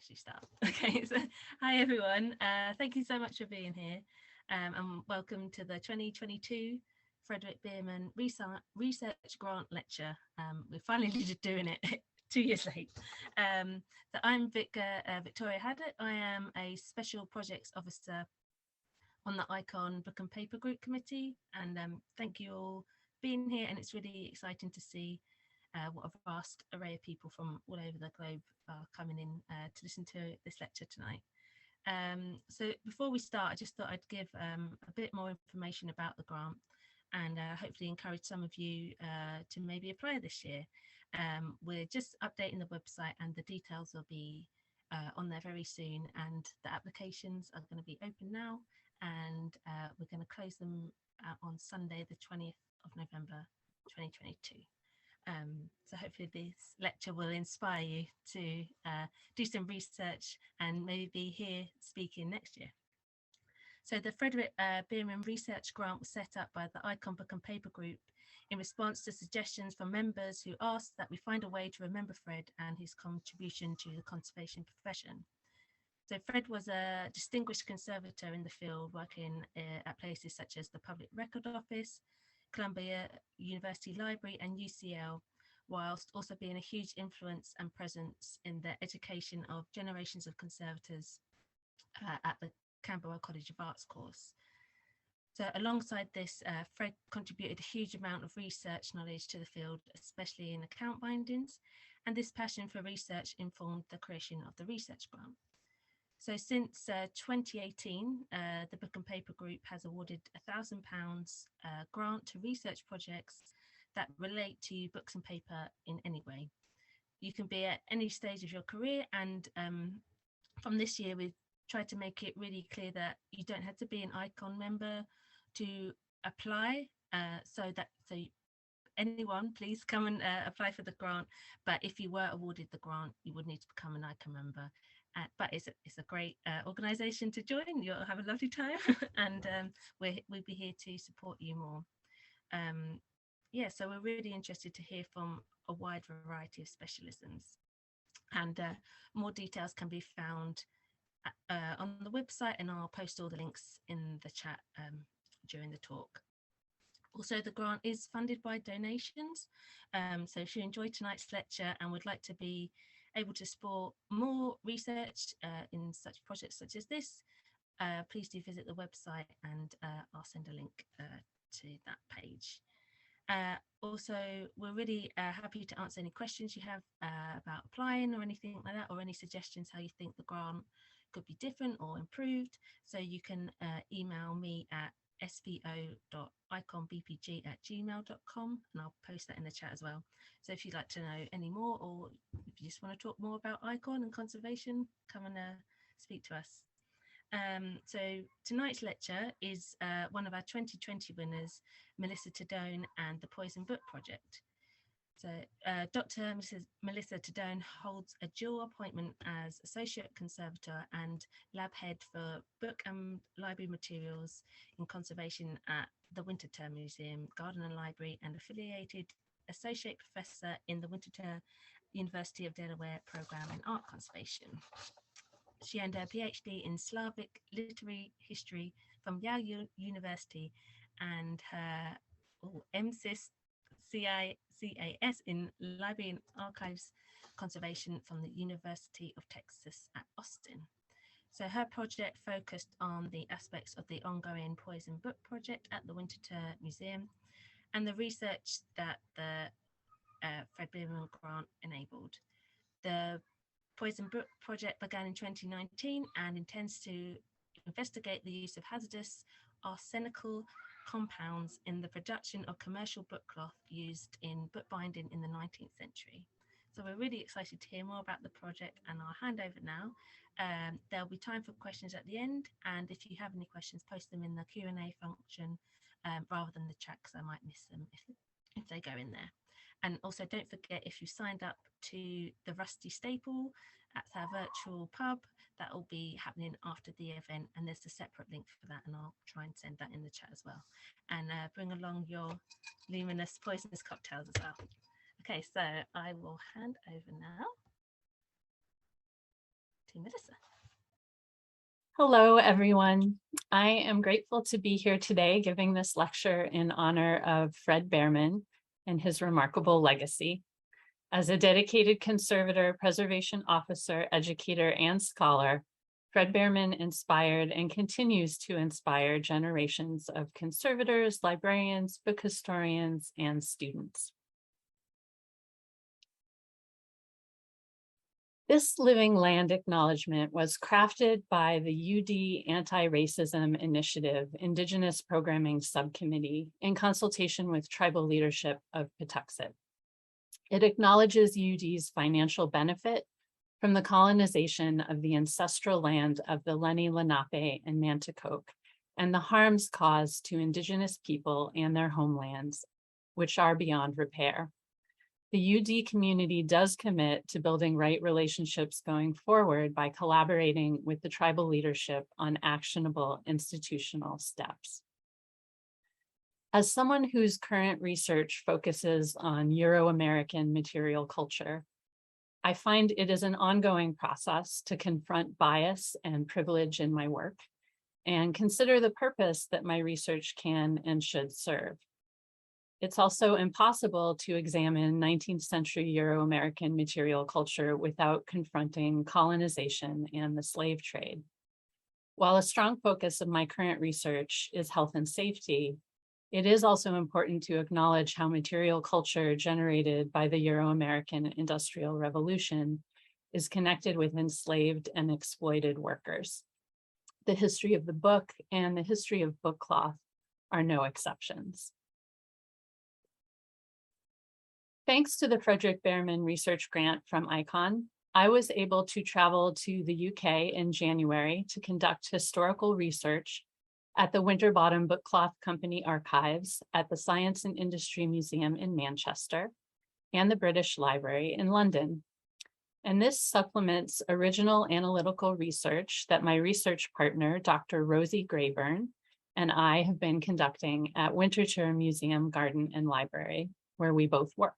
actually start. Okay, so hi everyone. Thank you so much for being here, and welcome to the 2022 Frederick Bearman Research Grant Lecture. We're finally doing it 2 years late. So I'm Victoria Haddett. I am a Special Projects Officer on the ICON Book and Paper Group Committee, and thank you all for being here, and it's really exciting to see what a vast array of people from all over the globe are coming in to listen to this lecture tonight. So before we start, I just thought I'd give a bit more information about the grant and hopefully encourage some of you to maybe apply this year. We're just updating the website and the details will be on there very soon, and the applications are going to be open now, and we're going to close them on Sunday the 20th of November 2022. So hopefully this lecture will inspire you to do some research and maybe be here speaking next year. So the Frederick Bearman Research Grant was set up by the ICON Book and Paper Group in response to suggestions from members who asked that we find a way to remember Fred and his contribution to the conservation profession. So Fred was a distinguished conservator in the field, working at places such as the Public Record Office, Columbia University Library and UCL, whilst also being a huge influence and presence in the education of generations of conservators at the Camberwell College of Arts course. So alongside this, Fred contributed a huge amount of research knowledge to the field, especially in account bindings, and this passion for research informed the creation of the research grant. So since 2018, the Book and Paper Group has awarded £1,000 grant to research projects that relate to books and paper in any way. You can be at any stage of your career, and from this year we've tried to make it really clear that you don't have to be an ICON member to apply, so anyone, please come and apply for the grant. But if you were awarded the grant, you would need to become an ICON member. But it's a great organisation to join. You'll have a lovely time, and we'll be here to support you more. Yeah, so we're really interested to hear from a wide variety of specialisms, and more details can be found on the website, and I'll post all the links in the chat during the talk. Also, the grant is funded by donations, so if you enjoyed tonight's lecture and would like to be able to support more research in such projects such as this, please do visit the website, and I'll send a link to that page. Also, we're really happy to answer any questions you have about applying or anything like that, or any suggestions how you think the grant could be different or improved. So you can email me at svo.iconbpg@gmail.com, and I'll post that in the chat as well. So if you'd like to know any more, or if you just want to talk more about ICON and conservation, come and speak to us. So tonight's lecture is one of our 2020 winners, Melissa Tedone and the Poison Book Project. So Dr. Melissa Tedone holds a dual appointment as Associate Conservator and Lab Head for Book and Library Materials in Conservation at the Winterthur Museum, Garden and Library, and affiliated Associate Professor in the Winterthur University of Delaware Programme in Art Conservation. She earned her PhD in Slavic Literary History from Yale University and her MSis CAS in Library and Archives Conservation from the University of Texas at Austin. So her project focused on the aspects of the ongoing Poison Book Project at the Winterthur Museum and the research that the Fred Bearman Grant enabled. The Poison Book Project began in 2019 and intends to investigate the use of hazardous arsenical compounds in the production of commercial bookcloth used in bookbinding in the 19th century. So we're really excited to hear more about the project, and I'll hand over now. There'll be time for questions at the end, and if you have any questions, post them in the Q&A function rather than the chat, because I might miss them if they go in there. And also don't forget, if you signed up to the Rusty Staple, that's our virtual pub, that will be happening after the event, and there's a separate link for that, and I'll try and send that in the chat as well. And bring along your luminous poisonous cocktails as well. Okay, so I will hand over now to Melissa. Hello, everyone. I am grateful to be here today giving this lecture in honor of Fred Bearman and his remarkable legacy. As a dedicated conservator, preservation officer, educator, and scholar, Fred Bearman inspired and continues to inspire generations of conservators, librarians, book historians, and students. This Living Land Acknowledgement was crafted by the UD Anti-Racism Initiative Indigenous Programming Subcommittee in consultation with tribal leadership of Patuxet. It acknowledges UD's financial benefit from the colonization of the ancestral land of the Lenni Lenape and Nanticoke and the harms caused to Indigenous people and their homelands, which are beyond repair. The UD community does commit to building right relationships going forward by collaborating with the tribal leadership on actionable institutional steps. As someone whose current research focuses on Euro-American material culture, I find it is an ongoing process to confront bias and privilege in my work and consider the purpose that my research can and should serve. It's also impossible to examine 19th century Euro-American material culture without confronting colonization and the slave trade. While a strong focus of my current research is health and safety, it is also important to acknowledge how material culture generated by the Euro-American Industrial Revolution is connected with enslaved and exploited workers. The history of the book and the history of Bookcloth are no exceptions. Thanks to the Frederick Bearman Research Grant from ICON, I was able to travel to the UK in January to conduct historical research at the Winterbottom Bookcloth Company archives at the Science and Industry Museum in Manchester and the British Library in London. And this supplements original analytical research that my research partner, Dr. Rosie Grayburn, and I have been conducting at Winterthur Museum, Garden and Library, where we both work.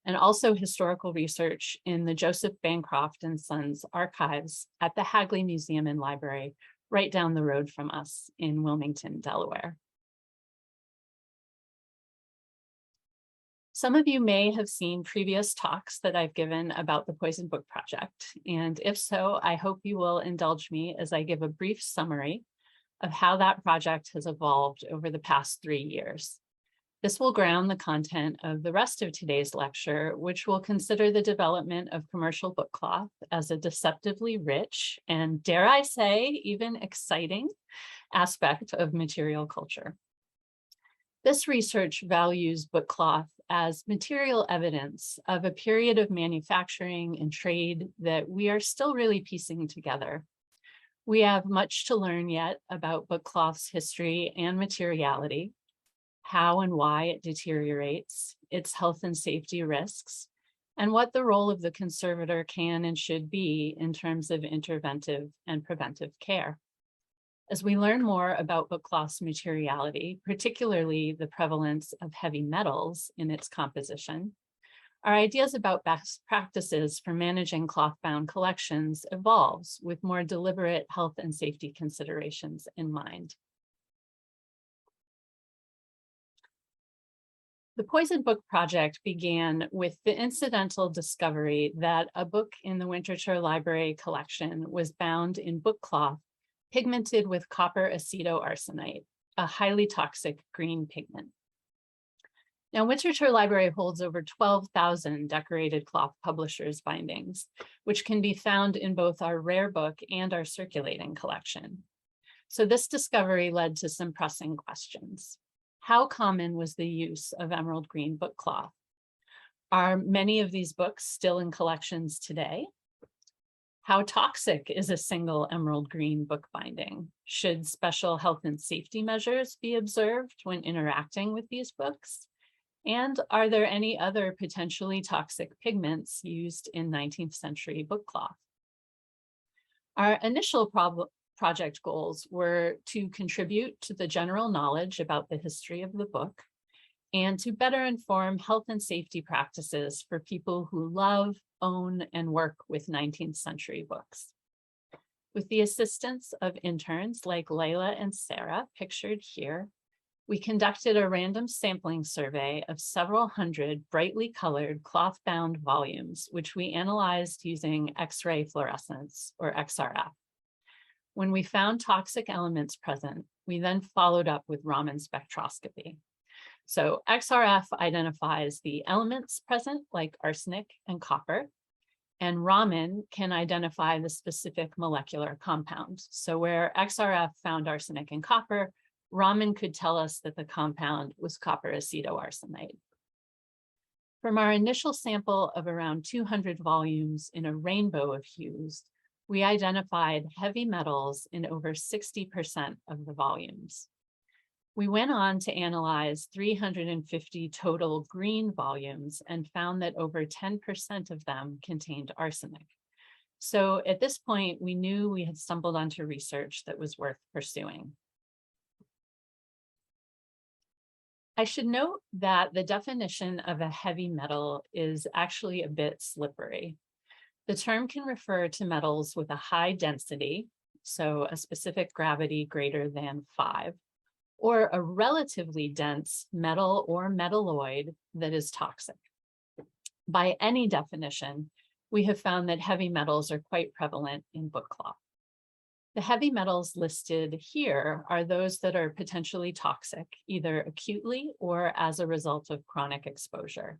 And also historical research in the Joseph Bancroft and Sons archives at the Hagley Museum and Library, right down the road from us in Wilmington, Delaware. Some of you may have seen previous talks that I've given about the Poison Book Project, and if so, I hope you will indulge me as I give a brief summary of how that project has evolved over the past 3 years. This will ground the content of the rest of today's lecture, which will consider the development of commercial bookcloth as a deceptively rich and, dare I say, even exciting aspect of material culture. This research values bookcloth as material evidence of a period of manufacturing and trade that we are still really piecing together. We have much to learn yet about bookcloth's history and materiality, how and why it deteriorates, its health and safety risks, and what the role of the conservator can and should be in terms of interventive and preventive care. As we learn more about bookcloth's materiality, particularly the prevalence of heavy metals in its composition, our ideas about best practices for managing cloth-bound collections evolves with more deliberate health and safety considerations in mind. The Poison Book Project began with the incidental discovery that a book in the Winterthur Library collection was bound in bookcloth pigmented with copper acetoarsenite, a highly toxic green pigment. Now, Winterthur Library holds over 12,000 decorated cloth publishers' bindings, which can be found in both our rare book and our circulating collection. So this discovery led to some pressing questions. How common was the use of emerald green bookcloth? Are many of these books still in collections today? How toxic is a single emerald green book binding? Should special health and safety measures be observed when interacting with these books? And are there any other potentially toxic pigments used in 19th century bookcloth? Our initial project goals were to contribute to the general knowledge about the history of the book and to better inform health and safety practices for people who love, own, and work with 19th century books. With the assistance of interns like Layla and Sarah, pictured here, we conducted a random sampling survey of several hundred brightly colored cloth-bound volumes, which we analyzed using X-ray fluorescence, or XRF. When we found toxic elements present, we then followed up with Raman spectroscopy. So XRF identifies the elements present, like arsenic and copper, and Raman can identify the specific molecular compound. So where XRF found arsenic and copper, Raman could tell us that the compound was copper acetoarsenite. From our initial sample of around 200 volumes in a rainbow of hues, we identified heavy metals in over 60% of the volumes. We went on to analyze 350 total green volumes and found that over 10% of them contained arsenic. So at this point, we knew we had stumbled onto research that was worth pursuing. I should note that the definition of a heavy metal is actually a bit slippery. The term can refer to metals with a high density, so a specific gravity greater than 5, or a relatively dense metal or metalloid that is toxic. By any definition, we have found that heavy metals are quite prevalent in bookcloth. The heavy metals listed here are those that are potentially toxic, either acutely or as a result of chronic exposure.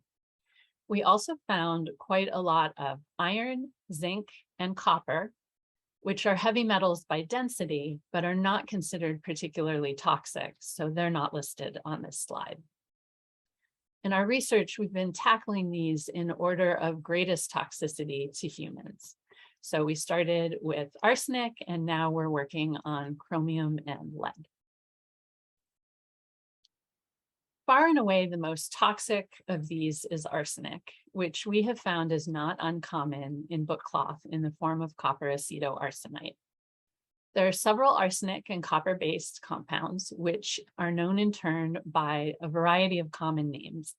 We also found quite a lot of iron, zinc, and copper, which are heavy metals by density, but are not considered particularly toxic, so they're not listed on this slide. In our research, we've been tackling these in order of greatest toxicity to humans. So we started with arsenic, and now we're working on chromium and lead. Far and away, the most toxic of these is arsenic, which we have found is not uncommon in bookcloth in the form of copper acetoarsenite. There are several arsenic and copper-based compounds, which are known in turn by a variety of common names.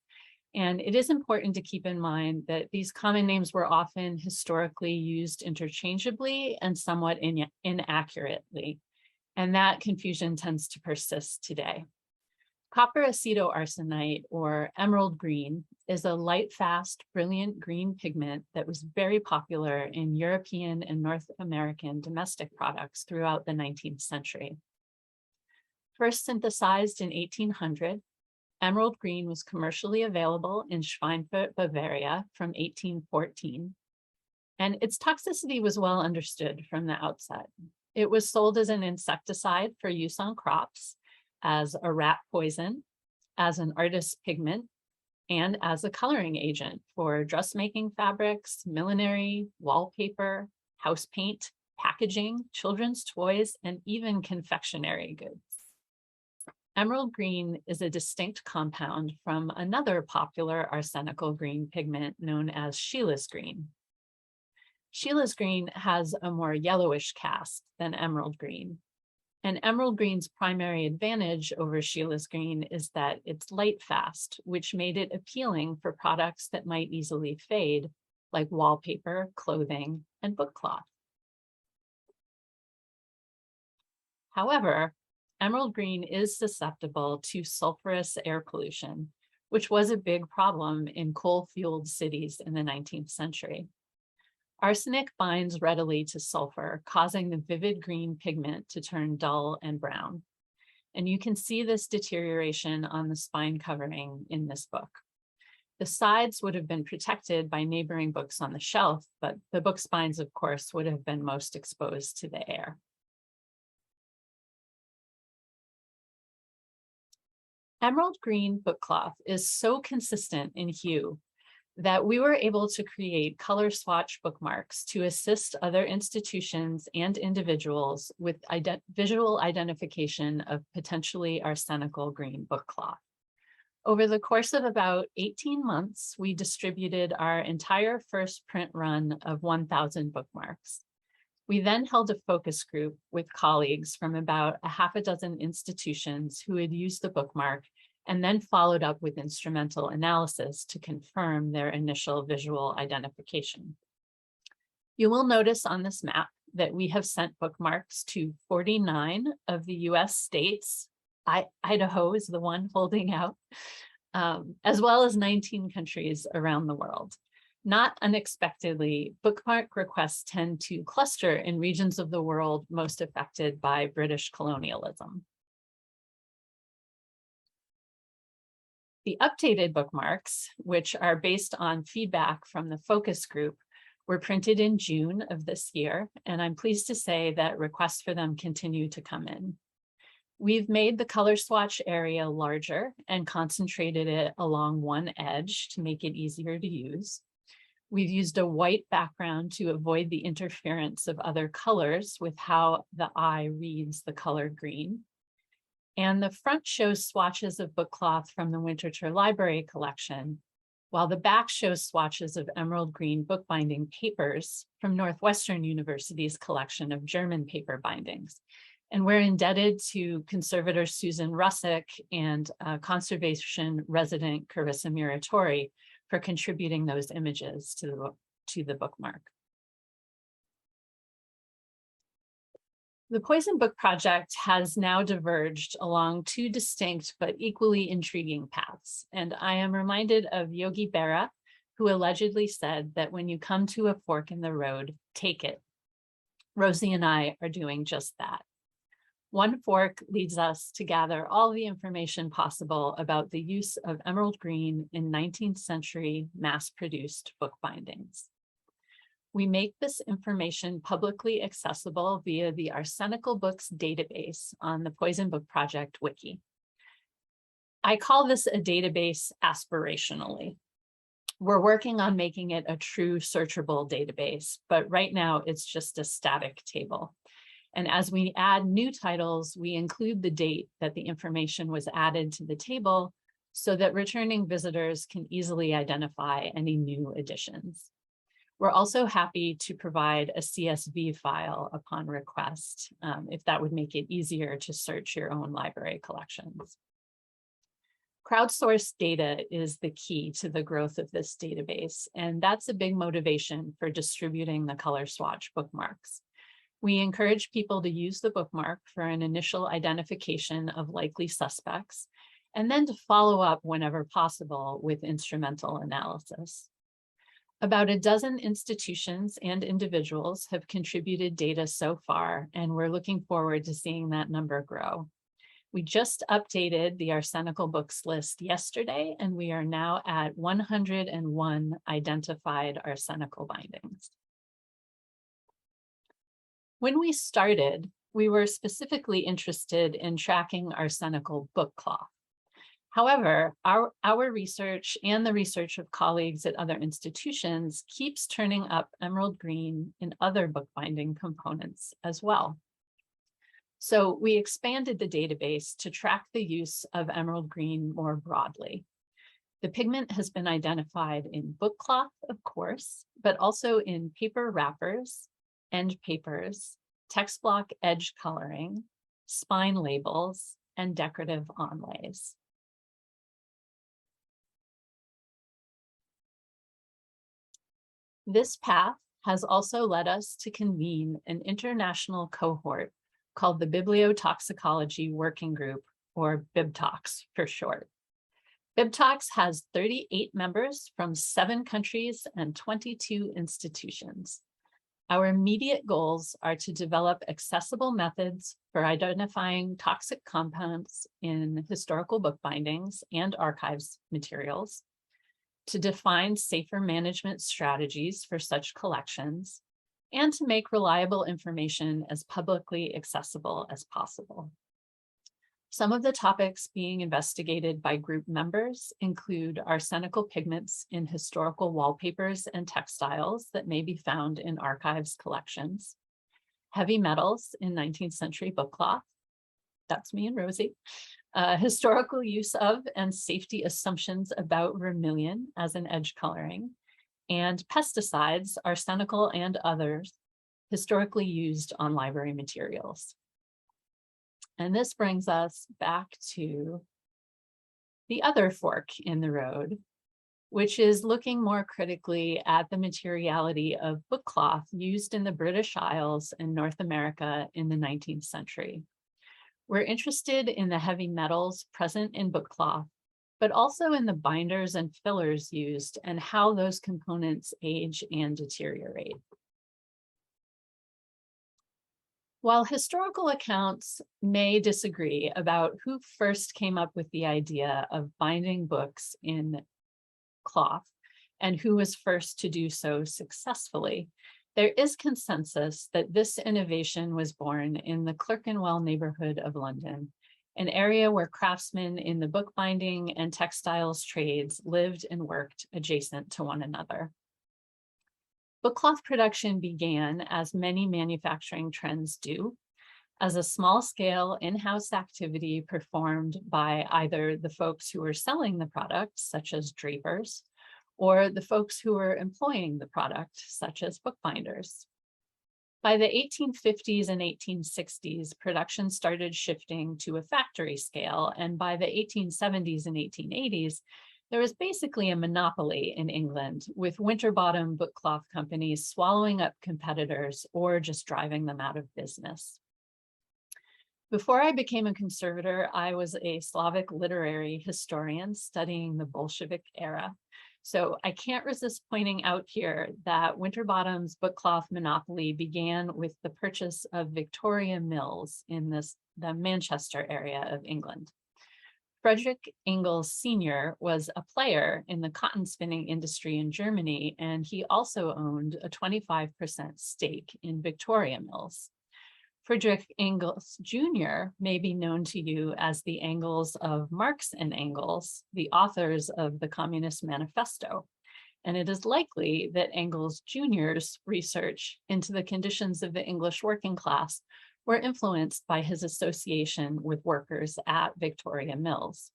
And it is important to keep in mind that these common names were often historically used interchangeably and somewhat inaccurately, and that confusion tends to persist today. Copper acetoarsenite, or emerald green, is a light, fast, brilliant green pigment that was very popular in European and North American domestic products throughout the 19th century. First synthesized in 1800, emerald green was commercially available in Schweinfurt, Bavaria from 1814, and its toxicity was well understood from the outset. It was sold as an insecticide for use on crops, as a rat poison, as an artist's pigment, and as a coloring agent for dressmaking fabrics, millinery, wallpaper, house paint, packaging, children's toys, and even confectionery goods. Emerald green is a distinct compound from another popular arsenical green pigment known as Sheila's green. Sheila's green has a more yellowish cast than emerald green. And emerald green's primary advantage over Sheila's green is that it's light fast, which made it appealing for products that might easily fade, like wallpaper, clothing, and bookcloth. However, emerald green is susceptible to sulfurous air pollution, which was a big problem in coal-fueled cities in the 19th century. Arsenic binds readily to sulfur, causing the vivid green pigment to turn dull and brown. And you can see this deterioration on the spine covering in this book. The sides would have been protected by neighboring books on the shelf, but the book spines, of course, would have been most exposed to the air. Emerald green bookcloth is so consistent in hue that we were able to create color swatch bookmarks to assist other institutions and individuals with visual identification of potentially arsenical green bookcloth. Over the course of about 18 months, we distributed our entire first print run of 1,000 bookmarks. We then held a focus group with colleagues from about a half a dozen institutions who had used the bookmark and then followed up with instrumental analysis to confirm their initial visual identification. You will notice on this map that we have sent bookmarks to 49 of the US states. Idaho is the one holding out, as well as 19 countries around the world. Not unexpectedly, bookmark requests tend to cluster in regions of the world most affected by British colonialism. The updated bookmarks, which are based on feedback from the focus group, were printed in June of this year, and I'm pleased to say that requests for them continue to come in. We've made the color swatch area larger and concentrated it along one edge to make it easier to use. We've used a white background to avoid the interference of other colors with how the eye reads the color green. And the front shows swatches of bookcloth from the Winterthur Library collection, while the back shows swatches of emerald green bookbinding papers from Northwestern University's collection of German paper bindings. And we're indebted to conservator Susan Russick and conservation resident Carissa Muratori for contributing those images to the bookmark. The Poison Book Project has now diverged along two distinct but equally intriguing paths. And I am reminded of Yogi Berra, who allegedly said that when you come to a fork in the road, take it. Rosie and I are doing just that. One fork leads us to gather all the information possible about the use of emerald green in 19th century mass-produced book bindings. We make this information publicly accessible via the Arsenical Books database on the Poison Book Project wiki. I call this a database aspirationally. We're working on making it a true searchable database, but right now it's just a static table. And as we add new titles, we include the date that the information was added to the table so that returning visitors can easily identify any new additions. We're also happy to provide a CSV file upon request, if that would make it easier to search your own library collections. Crowdsourced data is the key to the growth of this database, and that's a big motivation for distributing the color swatch bookmarks. We encourage people to use the bookmark for an initial identification of likely suspects, and then to follow up whenever possible with instrumental analysis. About a dozen institutions and individuals have contributed data so far, and we're looking forward to seeing that number grow. We just updated the Arsenical Books list yesterday, and we are now at 101 identified arsenical bindings. When we started, we were specifically interested in tracking arsenical bookcloth. However, our research and the research of colleagues at other institutions keeps turning up emerald green in other bookbinding components as well. So we expanded the database to track the use of emerald green more broadly. The pigment has been identified in bookcloth, of course, but also in paper wrappers, end papers, text block edge coloring, spine labels, and decorative onlays. This path has also led us to convene an international cohort called the Bibliotoxicology Working Group, or BibTox for short. BibTox has 38 members from 7 countries and 22 institutions. Our immediate goals are to develop accessible methods for identifying toxic compounds in historical bookbindings and archives materials, to define safer management strategies for such collections, and to make reliable information as publicly accessible as possible. Some of the topics being investigated by group members include arsenical pigments in historical wallpapers and textiles that may be found in archives collections, heavy metals in 19th century bookcloth, that's me and Rosie, historical use of and safety assumptions about vermilion as an edge coloring, and pesticides, arsenical and others, historically used on library materials. And this brings us back to the other fork in the road, which is looking more critically at the materiality of bookcloth used in the British Isles and North America in the 19th century. We're interested in the heavy metals present in bookcloth, but also in the binders and fillers used and how those components age and deteriorate. While historical accounts may disagree about who first came up with the idea of binding books in cloth and who was first to do so successfully, there is consensus that this innovation was born in the Clerkenwell neighborhood of London, an area where craftsmen in the bookbinding and textiles trades lived and worked adjacent to one another. Bookcloth production began, as many manufacturing trends do, as a small-scale in-house activity performed by either the folks who were selling the product, such as drapers, or the folks who were employing the product, such as bookbinders. By the 1850s and 1860s, production started shifting to a factory scale, and by the 1870s and 1880s, there was basically a monopoly in England, with Winterbottom bookcloth companies swallowing up competitors or just driving them out of business. Before I became a conservator, I was a Slavic literary historian studying the Bolshevik era. So I can't resist pointing out here that Winterbottom's bookcloth monopoly began with the purchase of Victoria Mills in the Manchester area of England. Frederick Engels Sr. was a player in the cotton spinning industry in Germany, and he also owned a 25% stake in Victoria Mills. Frederick Engels Jr. may be known to you as the Engels of Marx and Engels, the authors of the Communist Manifesto. And it is likely that Engels Jr.'s research into the conditions of the English working class were influenced by his association with workers at Victoria Mills.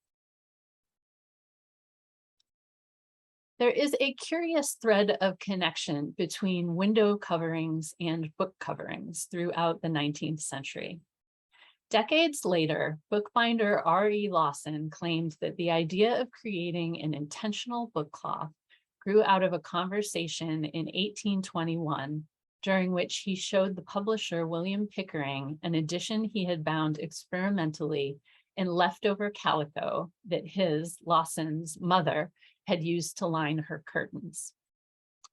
There is a curious thread of connection between window coverings and book coverings throughout the 19th century. Decades later, bookbinder R.E. Lawson claimed that the idea of creating an intentional bookcloth grew out of a conversation in 1821, during which he showed the publisher William Pickering an edition he had bound experimentally in leftover calico that his, Lawson's, mother had used to line her curtains.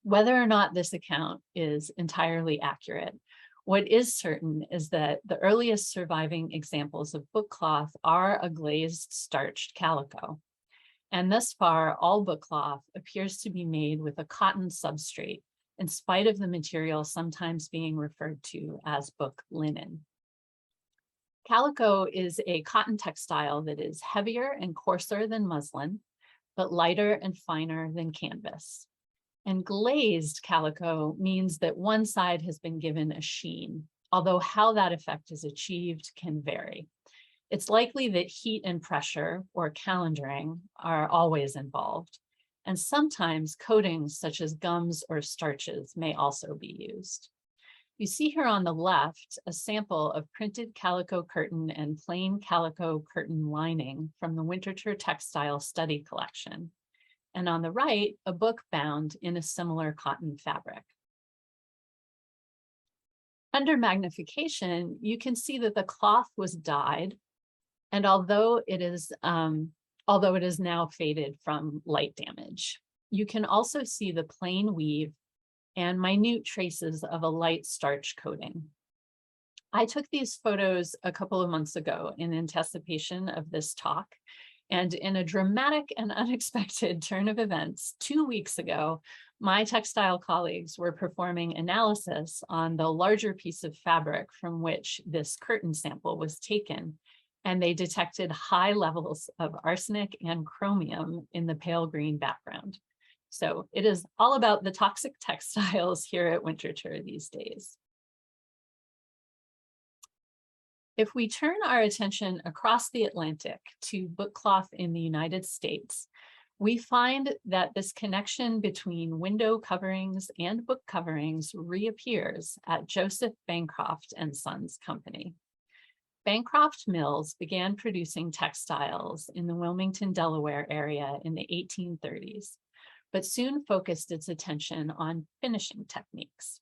Whether or not this account is entirely accurate, what is certain is that the earliest surviving examples of bookcloth are a glazed starched calico. And thus far, all bookcloth appears to be made with a cotton substrate, in spite of the material sometimes being referred to as book linen. Calico is a cotton textile that is heavier and coarser than muslin, but lighter and finer than canvas. And glazed calico means that one side has been given a sheen, although how that effect is achieved can vary. It's likely that heat and pressure, or calendaring, are always involved. And sometimes coatings such as gums or starches may also be used. You see here on the left a sample of printed calico curtain and plain calico curtain lining from the Winterthur Textile Study Collection. And on the right, a book bound in a similar cotton fabric. Under magnification, you can see that the cloth was dyed, and although it is now faded from light damage, you can also see the plain weave and minute traces of a light starch coating. I took these photos a couple of months ago in anticipation of this talk, and in a dramatic and unexpected turn of events, 2 weeks ago, my textile colleagues were performing analysis on the larger piece of fabric from which this curtain sample was taken, and they detected high levels of arsenic and chromium in the pale green background. So it is all about the toxic textiles here at Winterthur these days. If we turn our attention across the Atlantic to bookcloth in the United States, we find that this connection between window coverings and book coverings reappears at Joseph Bancroft and Sons Company. Bancroft Mills began producing textiles in the Wilmington, Delaware area in the 1830s, but soon focused its attention on finishing techniques.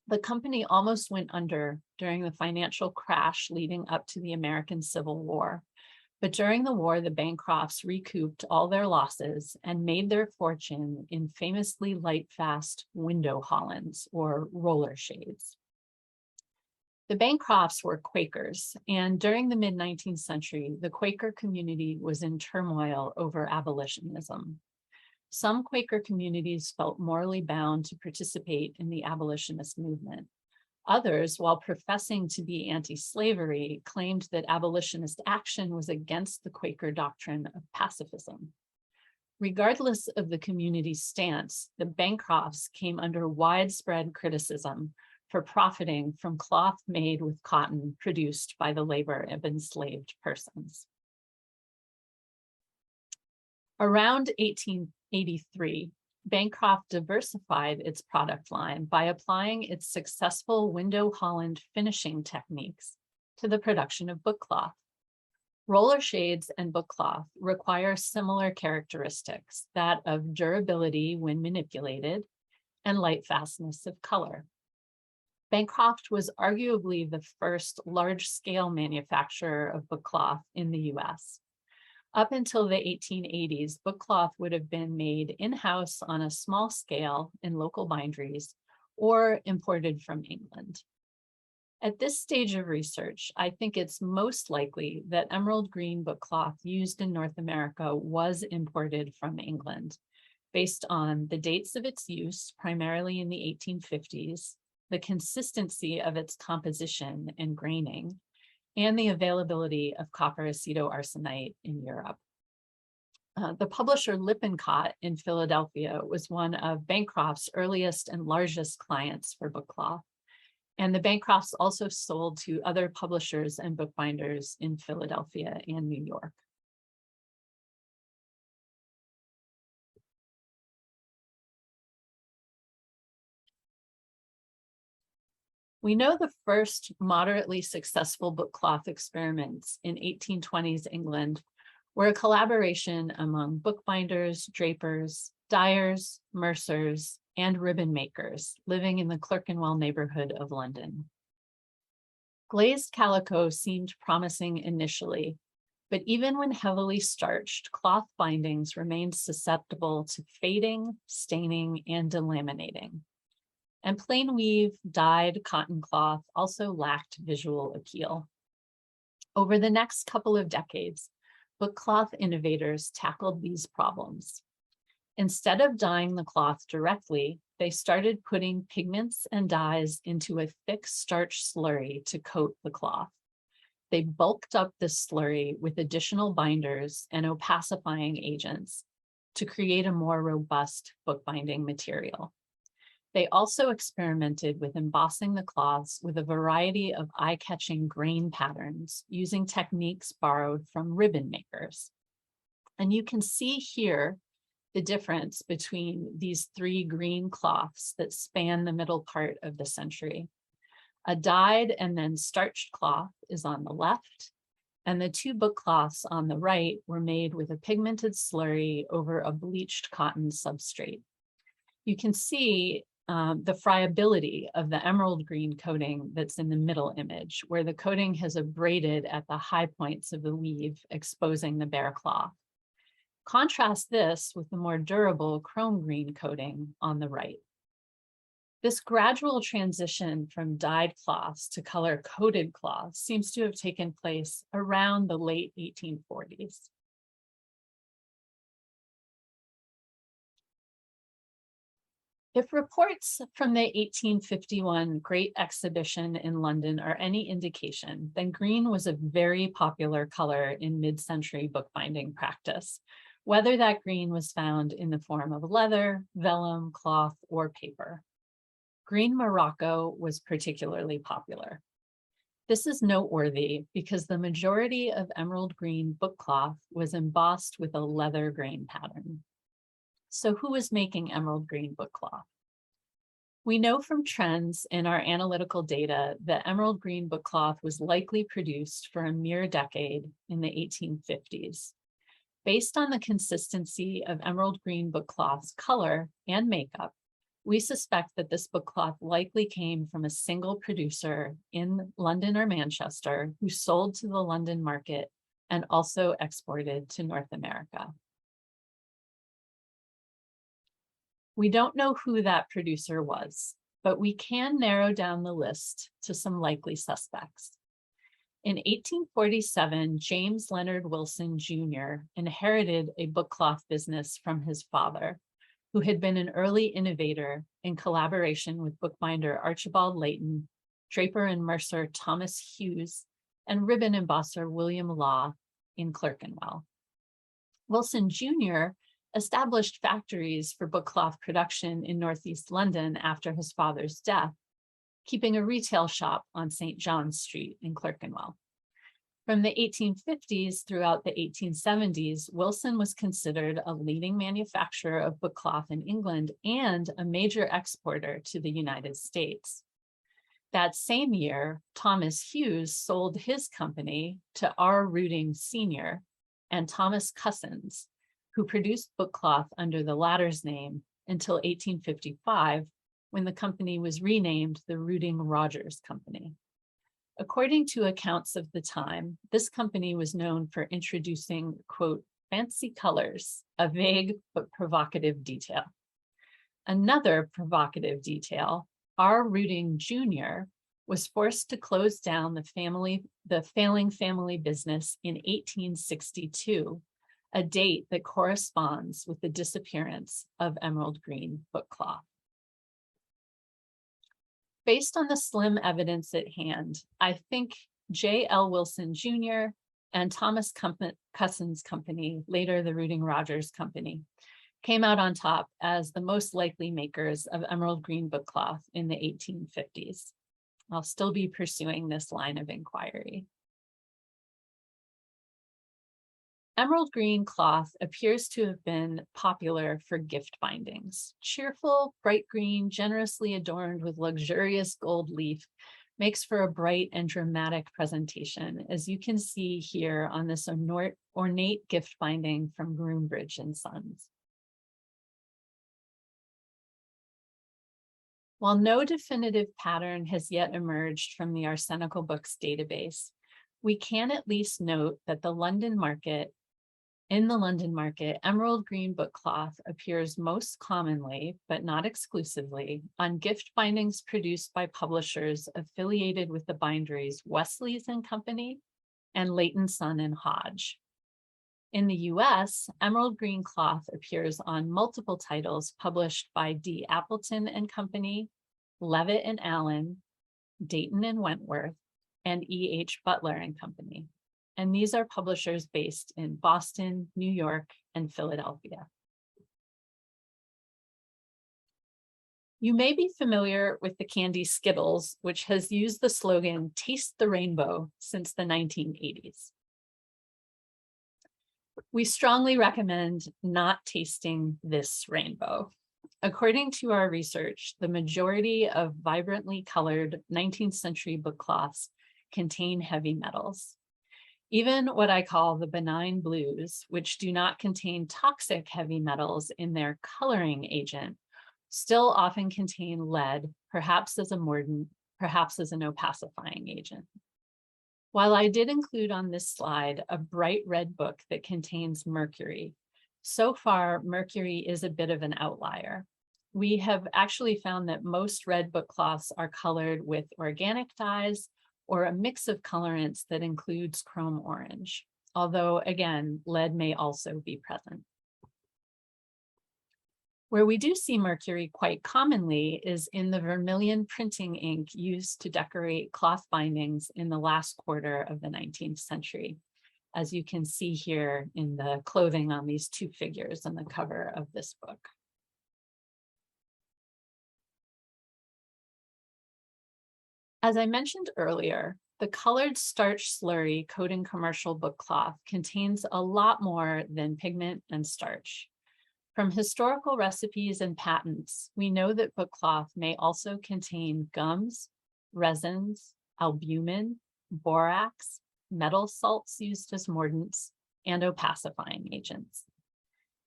The company almost went under during the financial crash leading up to the American Civil War. But during the war, the Bancrofts recouped all their losses and made their fortune in famously light-fast window hollands, or roller shades. The Bancrofts were Quakers, and during the mid-19th century, the Quaker community was in turmoil over abolitionism. Some Quaker communities felt morally bound to participate in the abolitionist movement. Others, while professing to be anti-slavery, claimed that abolitionist action was against the Quaker doctrine of pacifism. Regardless of the community's stance, the Bancrofts came under widespread criticism for profiting from cloth made with cotton produced by the labor of enslaved persons. Around 1883, Bancroft diversified its product line by applying its successful window holland finishing techniques to the production of bookcloth. Roller shades and bookcloth require similar characteristics, that of durability when manipulated and light fastness of color. Bancroft was arguably the first large-scale manufacturer of bookcloth in the US. Up until the 1880s, bookcloth would have been made in-house on a small scale in local binderies or imported from England. At this stage of research, I think it's most likely that emerald green bookcloth used in North America was imported from England, based on the dates of its use, primarily in the 1850s, the consistency of its composition and graining, and the availability of copper acetoarsenite in Europe. The publisher Lippincott in Philadelphia was one of Bancroft's earliest and largest clients for bookcloth, and the Bancrofts also sold to other publishers and bookbinders in Philadelphia and New York. We know the first moderately successful bookcloth experiments in 1820s England were a collaboration among bookbinders, drapers, dyers, mercers, and ribbon makers living in the Clerkenwell neighborhood of London. Glazed calico seemed promising initially, but even when heavily starched, cloth bindings remained susceptible to fading, staining, and delaminating. And plain weave, dyed cotton cloth also lacked visual appeal. Over the next couple of decades, bookcloth innovators tackled these problems. Instead of dyeing the cloth directly, they started putting pigments and dyes into a thick starch slurry to coat the cloth. They bulked up this slurry with additional binders and opacifying agents to create a more robust bookbinding material. They also experimented with embossing the cloths with a variety of eye-catching grain patterns using techniques borrowed from ribbon makers. And you can see here the difference between these three green cloths that span the middle part of the century. A dyed and then starched cloth is on the left, and the two bookcloths on the right were made with a pigmented slurry over a bleached cotton substrate. You can see the friability of the emerald green coating that's in the middle image, where the coating has abraded at the high points of the weave, exposing the bare cloth. Contrast this with the more durable chrome green coating on the right. This gradual transition from dyed cloths to color-coded cloths seems to have taken place around the late 1840s. If reports from the 1851 Great Exhibition in London are any indication, then green was a very popular color in mid-century bookbinding practice, whether that green was found in the form of leather, vellum, cloth, or paper. Green Morocco was particularly popular. This is noteworthy because the majority of emerald green bookcloth was embossed with a leather grain pattern. So who was making emerald green bookcloth? We know from trends in our analytical data that emerald green bookcloth was likely produced for a mere decade in the 1850s. Based on the consistency of emerald green bookcloth's color and makeup, we suspect that this bookcloth likely came from a single producer in London or Manchester who sold to the London market and also exported to North America. We don't know who that producer was, but we can narrow down the list to some likely suspects. In 1847, James Leonard Wilson Jr. inherited a bookcloth business from his father, who had been an early innovator in collaboration with bookbinder Archibald Layton, draper and mercer Thomas Hughes, and ribbon embosser William Law in Clerkenwell. Wilson Jr. established factories for bookcloth production in Northeast London after his father's death, keeping a retail shop on St. John's Street in Clerkenwell. From the 1850s throughout the 1870s, Wilson was considered a leading manufacturer of bookcloth in England and a major exporter to the United States. That same year, Thomas Hughes sold his company to R. Rooting Sr. and Thomas Cussons, who produced bookcloth under the latter's name until 1855, when the company was renamed the Rooting Rogers Company. According to accounts of the time, this company was known for introducing, quote, fancy colors, a vague but provocative detail. Another provocative detail, R. Rooting Jr. was forced to close down the failing family business in 1862, a date that corresponds with the disappearance of emerald green bookcloth. Based on the slim evidence at hand, I think J. L. Wilson Jr. and Thomas Cussons Company, later the Rooting Rogers Company, came out on top as the most likely makers of emerald green bookcloth in the 1850s. I'll still be pursuing this line of inquiry. Emerald green cloth appears to have been popular for gift bindings. Cheerful, bright green, generously adorned with luxurious gold leaf makes for a bright and dramatic presentation, as you can see here on this ornate gift binding from Groombridge and Sons. While no definitive pattern has yet emerged from the Arsenical Books database, we can at least note that in the London market, emerald green bookcloth appears most commonly, but not exclusively, on gift bindings produced by publishers affiliated with the binderies Wesley's and Company and Leighton Son and Hodge. In the US, emerald green cloth appears on multiple titles published by D. Appleton and Company, Levitt and Allen, Dayton and Wentworth, and E. H. Butler and Company. And these are publishers based in Boston, New York, and Philadelphia. You may be familiar with the candy Skittles, which has used the slogan, "Taste the Rainbow," since the 1980s. We strongly recommend not tasting this rainbow. According to our research, the majority of vibrantly colored 19th century bookcloths contain heavy metals. Even what I call the benign blues, which do not contain toxic heavy metals in their coloring agent, still often contain lead, perhaps as a mordant, perhaps as an opacifying agent. While I did include on this slide a bright red book that contains mercury, so far mercury is a bit of an outlier. We have actually found that most red bookcloths are colored with organic dyes or a mix of colorants that includes chrome orange, although again, lead may also be present. Where we do see mercury quite commonly is in the vermilion printing ink used to decorate cloth bindings in the last quarter of the 19th century, as you can see here in the clothing on these two figures on the cover of this book. As I mentioned earlier, the colored starch slurry coating commercial book cloth contains a lot more than pigment and starch. From historical recipes and patents, we know that bookcloth may also contain gums, resins, albumin, borax, metal salts used as mordants, and opacifying agents.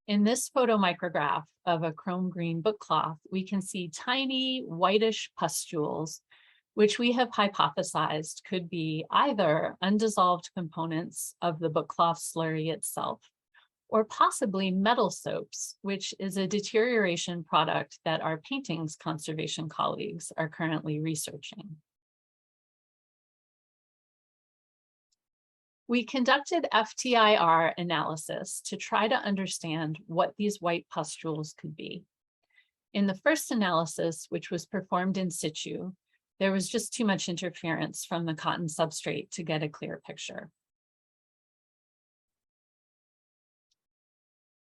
In this photomicrograph of a chrome green bookcloth, we can see tiny whitish pustules, which we have hypothesized could be either undissolved components of the bookcloth slurry itself, or possibly metal soaps, which is a deterioration product that our paintings conservation colleagues are currently researching. We conducted FTIR analysis to try to understand what these white pustules could be. In the first analysis, which was performed in situ, there was just too much interference from the cotton substrate to get a clear picture.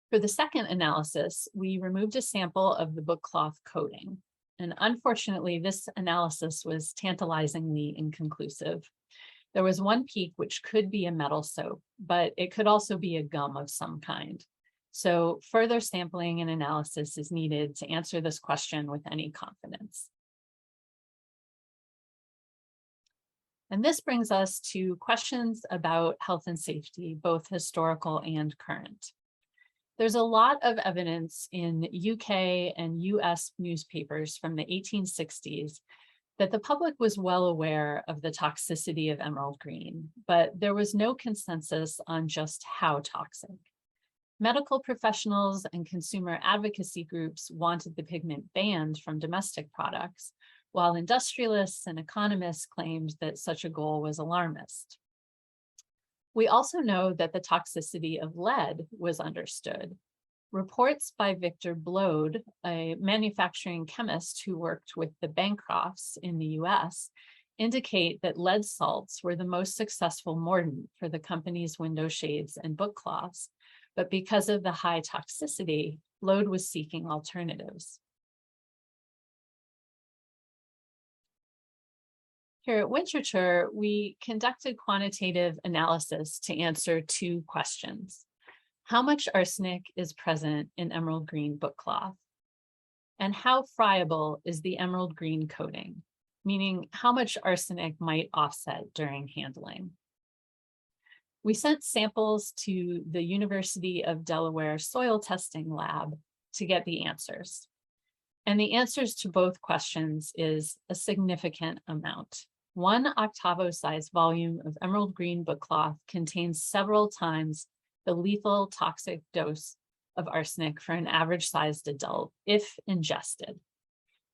For the second analysis, we removed a sample of the bookcloth coating. And unfortunately, this analysis was tantalizingly inconclusive. There was one peak which could be a metal soap, but it could also be a gum of some kind. So further sampling and analysis is needed to answer this question with any confidence. And this brings us to questions about health and safety, both historical and current. There's a lot of evidence in UK and US newspapers from the 1860s that the public was well aware of the toxicity of emerald green, but there was no consensus on just how toxic. Medical professionals and consumer advocacy groups wanted the pigment banned from domestic products, while industrialists and economists claimed that such a goal was alarmist. We also know that the toxicity of lead was understood. Reports by Victor Blode, a manufacturing chemist who worked with the Bancrofts in the US, indicate that lead salts were the most successful mordant for the company's window shades and bookcloths, but because of the high toxicity, Blode was seeking alternatives. Here at Winterthur, we conducted quantitative analysis to answer two questions. How much arsenic is present in emerald green bookcloth? And how friable is the emerald green coating? Meaning, how much arsenic might offset during handling? We sent samples to the University of Delaware soil testing lab to get the answers. And the answers to both questions is a significant amount. 1 octavo-size volume of emerald green bookcloth contains several times the lethal toxic dose of arsenic for an average-sized adult, if ingested.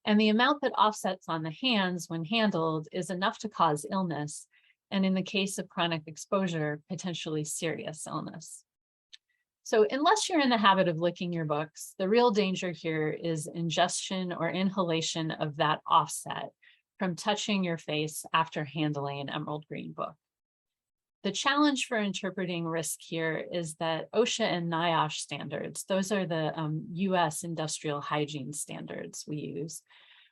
And the amount that offsets on the hands when handled is enough to cause illness, and in the case of chronic exposure, potentially serious illness. So unless you're in the habit of licking your books, the real danger here is ingestion or inhalation of that offset from touching your face after handling an emerald green book. The challenge for interpreting risk here is that OSHA and NIOSH standards, those are the US industrial hygiene standards we use,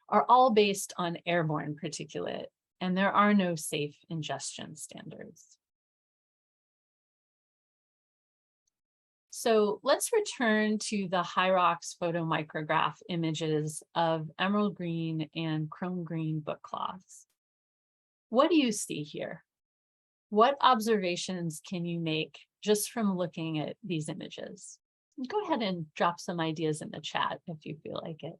are all based on airborne particulate, and there are no safe ingestion standards. So let's return to the Hyrox photomicrograph images of emerald green and chrome green bookcloths. What do you see here? What observations can you make just from looking at these images? Go ahead and drop some ideas in the chat if you feel like it.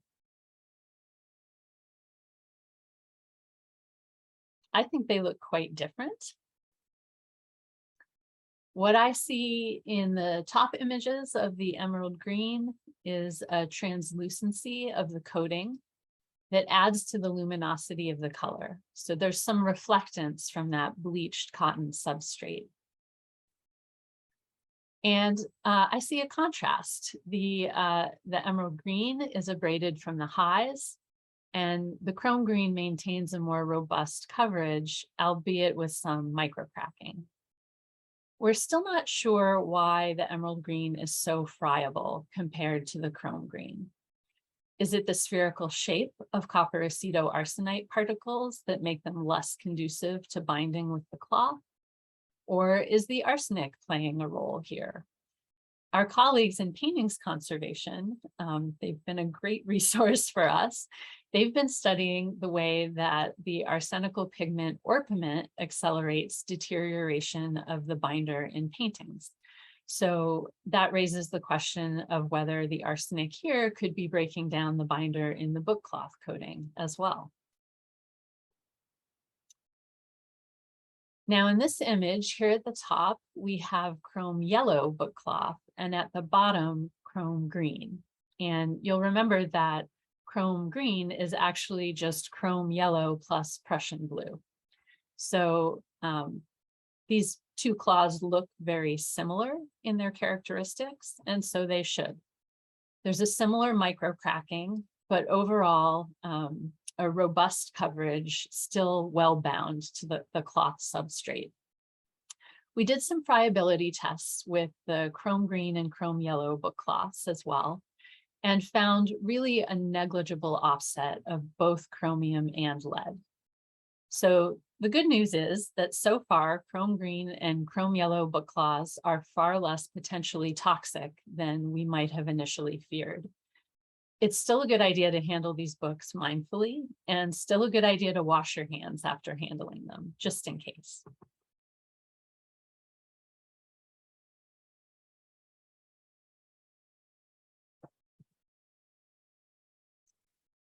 I think they look quite different. What I see in the top images of the emerald green is a translucency of the coating that adds to the luminosity of the color. So there's some reflectance from that bleached cotton substrate. And I see a contrast. The emerald green is abraded from the highs, and the chrome green maintains a more robust coverage, albeit with some microcracking. We're still not sure why the emerald green is so friable compared to the chrome green. Is it the spherical shape of copper acetoarsenite particles that make them less conducive to binding with the cloth? Or is the arsenic playing a role here? Our colleagues in paintings conservation, they've been a great resource for us. They've been studying the way that the arsenical pigment orpiment accelerates deterioration of the binder in paintings. So that raises the question of whether the arsenic here could be breaking down the binder in the bookcloth coating as well. Now in this image here at the top, we have chrome yellow bookcloth and at the bottom, chrome green. And you'll remember that chrome green is actually just chrome yellow plus Prussian blue. So these two cloths look very similar in their characteristics, and so they should. There's a similar micro cracking, but overall, a robust coverage, still well bound to the cloth substrate. We did some friability tests with the chrome green and chrome yellow book cloths as well, and found really a negligible offset of both chromium and lead. So the good news is that so far, chrome green and chrome yellow book cloths are far less potentially toxic than we might have initially feared. It's still a good idea to handle these books mindfully, and still a good idea to wash your hands after handling them, just in case.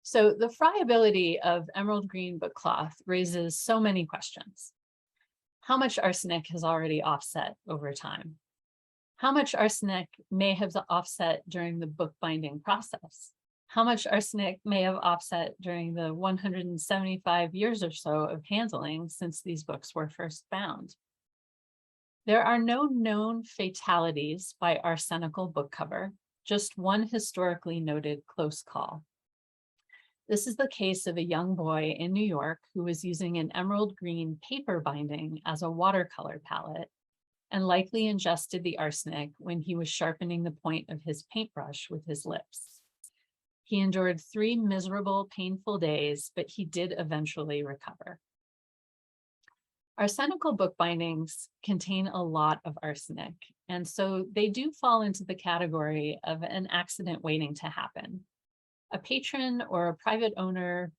So the friability of emerald green book cloth raises so many questions. How much arsenic has already offset over time? How much arsenic may have offset during the bookbinding process? How much arsenic may have offset during the 175 years or so of handling since these books were first bound? There are no known fatalities by arsenical book cover, just one historically noted close call. This is the case of a young boy in New York who was using an emerald green paper binding as a watercolor palette and likely ingested the arsenic when he was sharpening the point of his paintbrush with his lips. He endured 3 miserable, painful days, but he did eventually recover. Arsenical book bindings contain a lot of arsenic, and so they do fall into the category of an accident waiting to happen. A patron or a private owner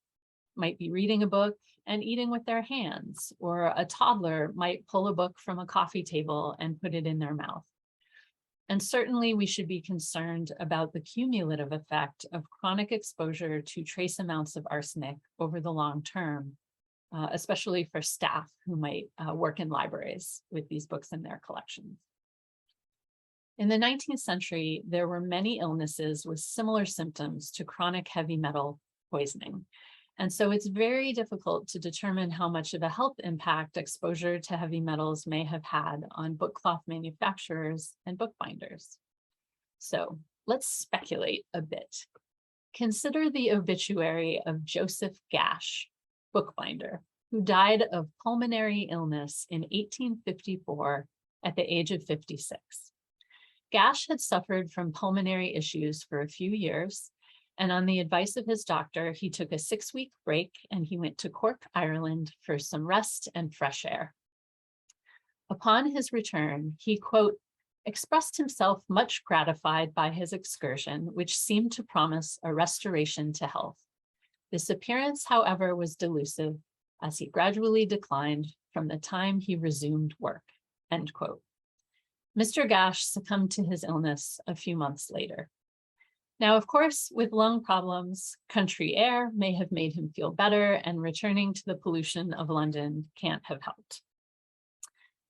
might be reading a book and eating with their hands, or a toddler might pull a book from a coffee table and put it in their mouth. And certainly we should be concerned about the cumulative effect of chronic exposure to trace amounts of arsenic over the long term, especially for staff who might work in libraries with these books in their collections. In the 19th century, there were many illnesses with similar symptoms to chronic heavy metal poisoning. And so it's very difficult to determine how much of a health impact exposure to heavy metals may have had on bookcloth manufacturers and bookbinders. So let's speculate a bit. Consider the obituary of Joseph Gash, bookbinder, who died of pulmonary illness in 1854 at the age of 56. Gash had suffered from pulmonary issues for a few years, and on the advice of his doctor, he took a 6-week break and he went to Cork, Ireland for some rest and fresh air. Upon his return, he, quote, expressed himself much gratified by his excursion, which seemed to promise a restoration to health. This appearance, however, was delusive as he gradually declined from the time he resumed work, end quote. Mr. Gash succumbed to his illness a few months later. Now, of course, with lung problems, country air may have made him feel better, and returning to the pollution of London can't have helped.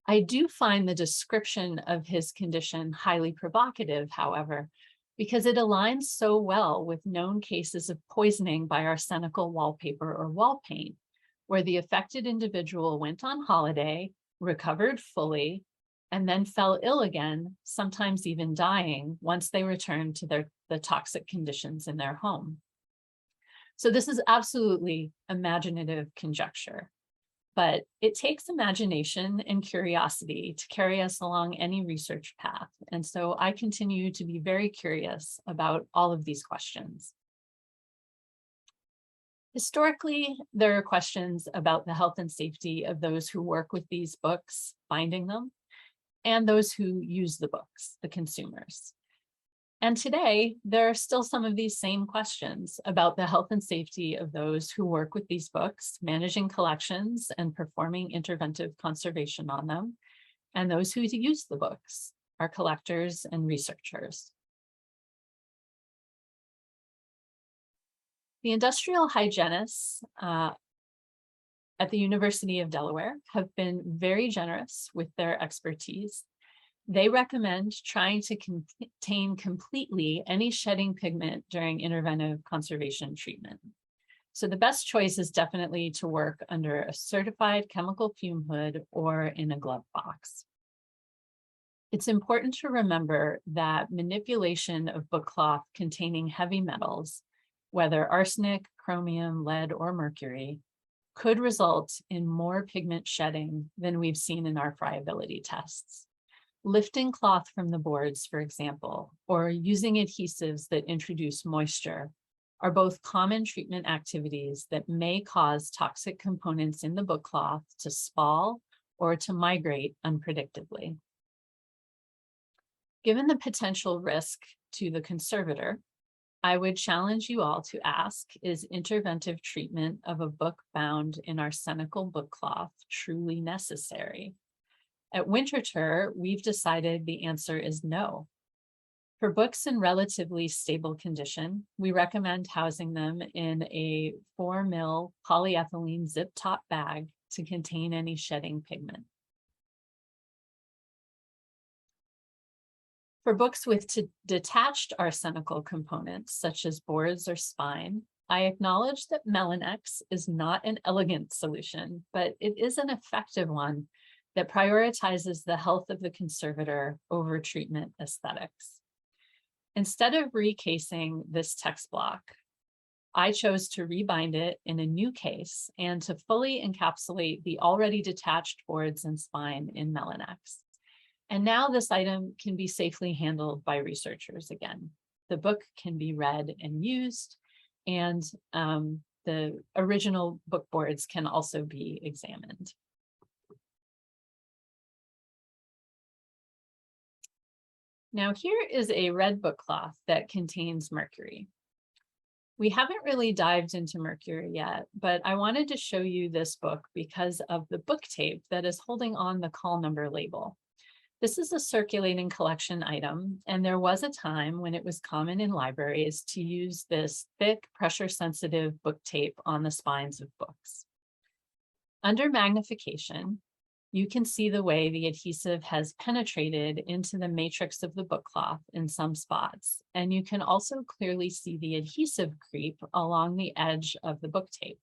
I do find the description of his condition highly provocative, however, because it aligns so well with known cases of poisoning by arsenical wallpaper or wall paint, where the affected individual went on holiday, recovered fully, and then fell ill again, sometimes even dying once they returned to the toxic conditions in their home. So this is absolutely imaginative conjecture, but it takes imagination and curiosity to carry us along any research path. And so I continue to be very curious about all of these questions. Historically, there are questions about the health and safety of those who work with these books, binding them. and those who use the books, the consumers. And today, there are still some of these same questions about the health and safety of those who work with these books, managing collections and performing interventive conservation on them, and those who use the books, our collectors and researchers. The industrial hygienists at the University of Delaware have been very generous with their expertise. They recommend trying to contain completely any shedding pigment during interventive conservation treatment. So the best choice is definitely to work under a certified chemical fume hood or in a glove box. It's important to remember that manipulation of bookcloth containing heavy metals, whether arsenic, chromium, lead, or mercury, could result in more pigment shedding than we've seen in our friability tests. Lifting cloth from the boards, for example, or using adhesives that introduce moisture are both common treatment activities that may cause toxic components in the bookcloth to spall or to migrate unpredictably. Given the potential risk to the conservator, I would challenge you all to ask, is interventive treatment of a book bound in arsenical bookcloth truly necessary? At Winterthur, we've decided the answer is no. For books in relatively stable condition, we recommend housing them in a 4 ml polyethylene zip top bag to contain any shedding pigment. For books with detached arsenical components, such as boards or spine, I acknowledge that Melanex is not an elegant solution, but it is an effective one that prioritizes the health of the conservator over treatment aesthetics. Instead of recasing this text block, I chose to rebind it in a new case and to fully encapsulate the already detached boards and spine in Melanex. And now this item can be safely handled by researchers again. The book can be read and used, and the original book boards can also be examined. Now here is a red bookcloth that contains mercury. We haven't really dived into mercury yet, but I wanted to show you this book because of the book tape that is holding on the call number label. This is a circulating collection item, and there was a time when it was common in libraries to use this thick, pressure-sensitive book tape on the spines of books. Under magnification, you can see the way the adhesive has penetrated into the matrix of the bookcloth in some spots, and you can also clearly see the adhesive creep along the edge of the book tape.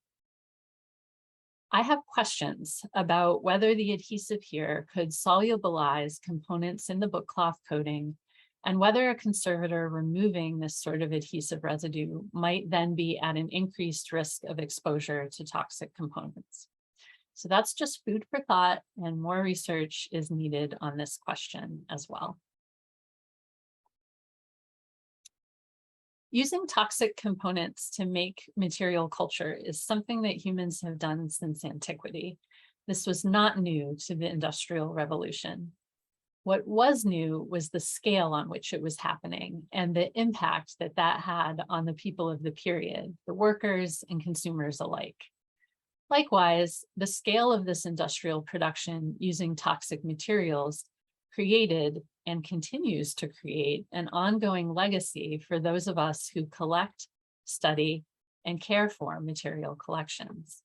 I have questions about whether the adhesive here could solubilize components in the bookcloth coating, and whether a conservator removing this sort of adhesive residue might then be at an increased risk of exposure to toxic components. So that's just food for thought, and more research is needed on this question as well. Using toxic components to make material culture is something that humans have done since antiquity. This was not new to the Industrial Revolution. What was new was the scale on which it was happening and the impact that that had on the people of the period, the workers and consumers alike. Likewise, the scale of this industrial production using toxic materials created and continues to create an ongoing legacy for those of us who collect, study, and care for material collections.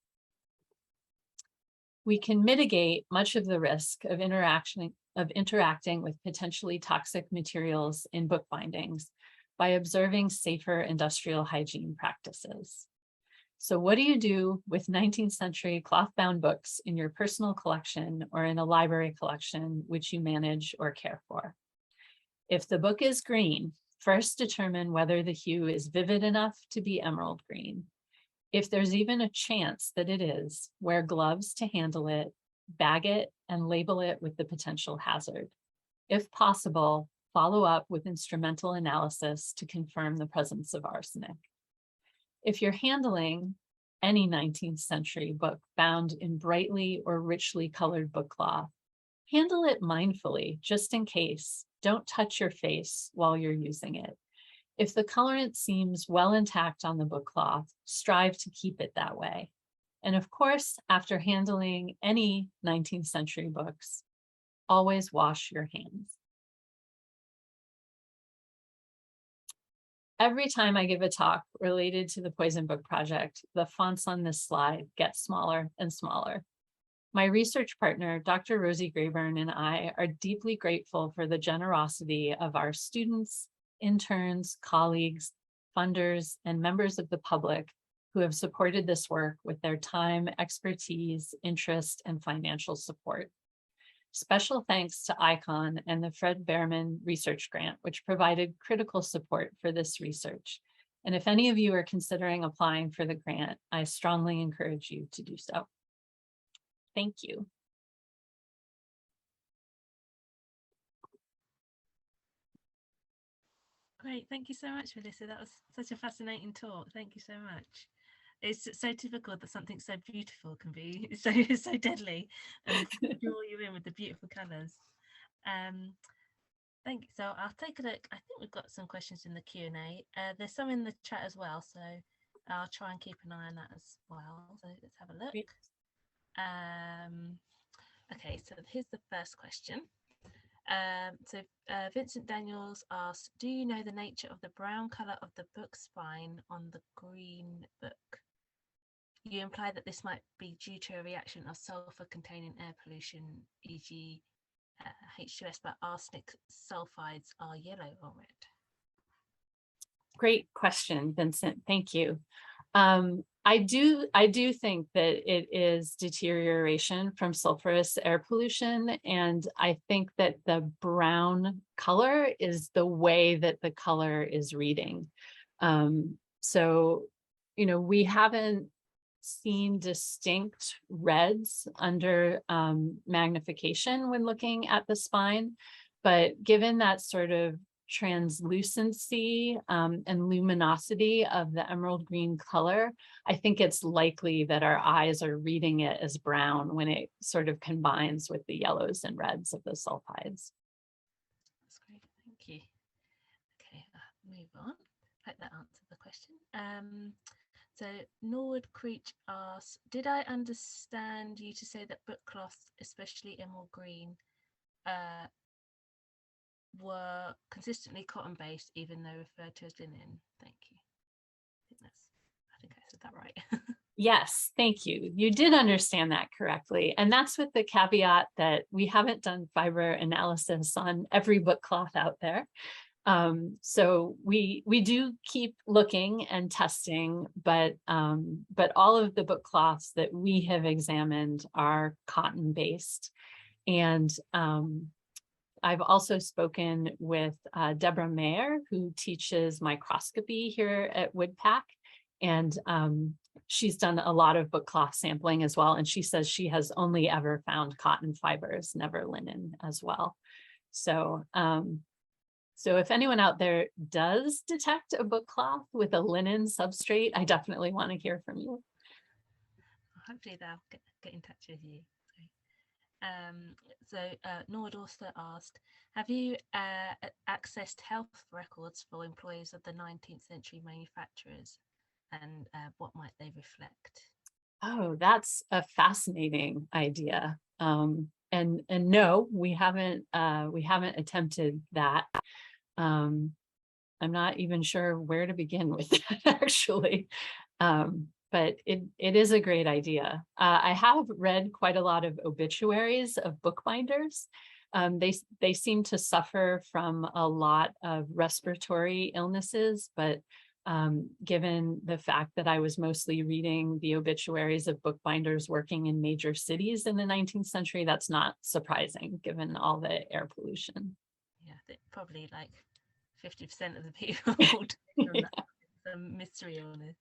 We can mitigate much of the risk of interacting with potentially toxic materials in book bindings by observing safer industrial hygiene practices. So what do you do with 19th century cloth-bound books in your personal collection or in a library collection which you manage or care for? If the book is green, first determine whether the hue is vivid enough to be emerald green. If there's even a chance that it is, wear gloves to handle it, bag it, and label it with the potential hazard. If possible, follow up with instrumental analysis to confirm the presence of arsenic. If you're handling any 19th century book bound in brightly or richly colored bookcloth, Handle it mindfully, just in case. Don't touch your face while you're using it. If the colorant seems well intact on the book cloth, strive to keep it that way. And of course, after handling any 19th century books, always wash your hands. Every time I give a talk related to the Poison Book Project, the fonts on this slide get smaller and smaller. My research partner, Dr. Rosie Grayburn, and I are deeply grateful for the generosity of our students, interns, colleagues, funders, and members of the public who have supported this work with their time, expertise, interest, and financial support. Special thanks to ICON and the Fred Bearman Research Grant, which provided critical support for this research. And if any of you are considering applying for the grant, I strongly encourage you to do so. Thank you. Great, thank you so much, Melissa. That was such a fascinating talk. Thank you so much. It's so typical that something so beautiful can be so deadly and draw you in with the beautiful colours. Thank you. So I'll take a look. I think we've got some questions in the Q&A. There's some in the chat as well, so I'll try and keep an eye on that as well. So let's have a look. Okay, so here's the first question. Vincent Daniels asks, do you know the nature of the brown colour of the book spine on the green book? You imply that this might be due to a reaction of sulfur containing air pollution, e.g. H2S, but arsenic sulfides are yellow or red. Great question, Vincent. Thank you. I do think that it is deterioration from sulfurous air pollution, and I think that the brown color is the way that the color is reading. So, you know, we haven't seen distinct reds under magnification when looking at the spine, but given that sort of translucency and luminosity of the emerald green color, I think it's likely that our eyes are reading it as brown when it sort of combines with the yellows and reds of the sulfides. That's great, thank you. Okay, move on. Hope that answered the question. So Norwood Creech asks, did I understand you to say that bookcloth, especially emerald green, were consistently cotton-based, even though referred to as linen? Thank you. I think I said that right. Yes, thank you. You did understand that correctly. And that's with the caveat that we haven't done fiber analysis on every bookcloth out there. So we do keep looking and testing, but all of the book cloths that we have examined are cotton based. And I've also spoken with Deborah Mayer, who teaches microscopy here at Woodpack, and she's done a lot of book cloth sampling as well. And she says she has only ever found cotton fibers, never linen as well. So so if anyone out there does detect a book cloth with a linen substrate, I definitely want to hear from you. Hopefully they'll get in touch with you. Nord also asked, have you accessed health records for employees of the 19th century manufacturers, and what might they reflect? Oh, that's a fascinating idea. And no, we haven't attempted that. I'm not even sure where to begin with that, actually. But it is a great idea. I have read quite a lot of obituaries of bookbinders. They seem to suffer from a lot of respiratory illnesses, but given the fact that I was mostly reading the obituaries of bookbinders working in major cities in the 19th century, that's not surprising given all the air pollution. Yeah, probably like 50% of the people Yeah. some mystery illness.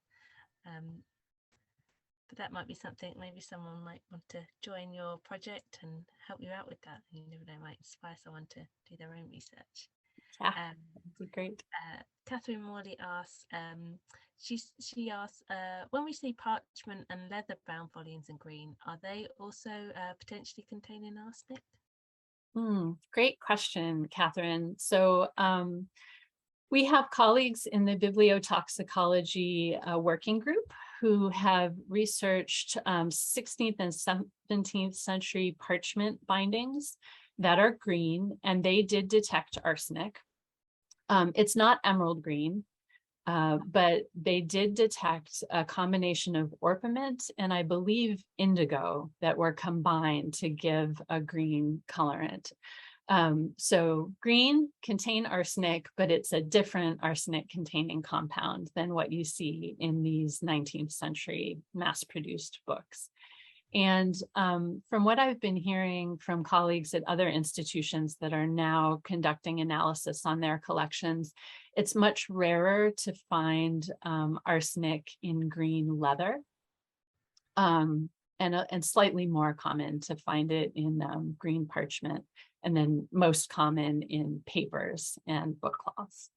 But that might be something, maybe someone might want to join your project and help you out with that. You never know, might inspire someone to do their own research. Yeah, that'd be great. Catherine Morley asks, she asks, when we see parchment and leather bound volumes in green, are they also potentially containing arsenic? Great question, Catherine. So we have colleagues in the bibliotoxicology working group who have researched 16th and 17th century parchment bindings that are green, and they did detect arsenic. It's not emerald green, but they did detect a combination of orpiment and I believe indigo that were combined to give a green colorant. So green contain arsenic, but it's a different arsenic containing compound than what you see in these 19th century mass-produced books. And from what I've been hearing from colleagues at other institutions that are now conducting analysis on their collections, it's much rarer to find arsenic in green leather, and slightly more common to find it in green parchment, and then most common in papers and bookcloths.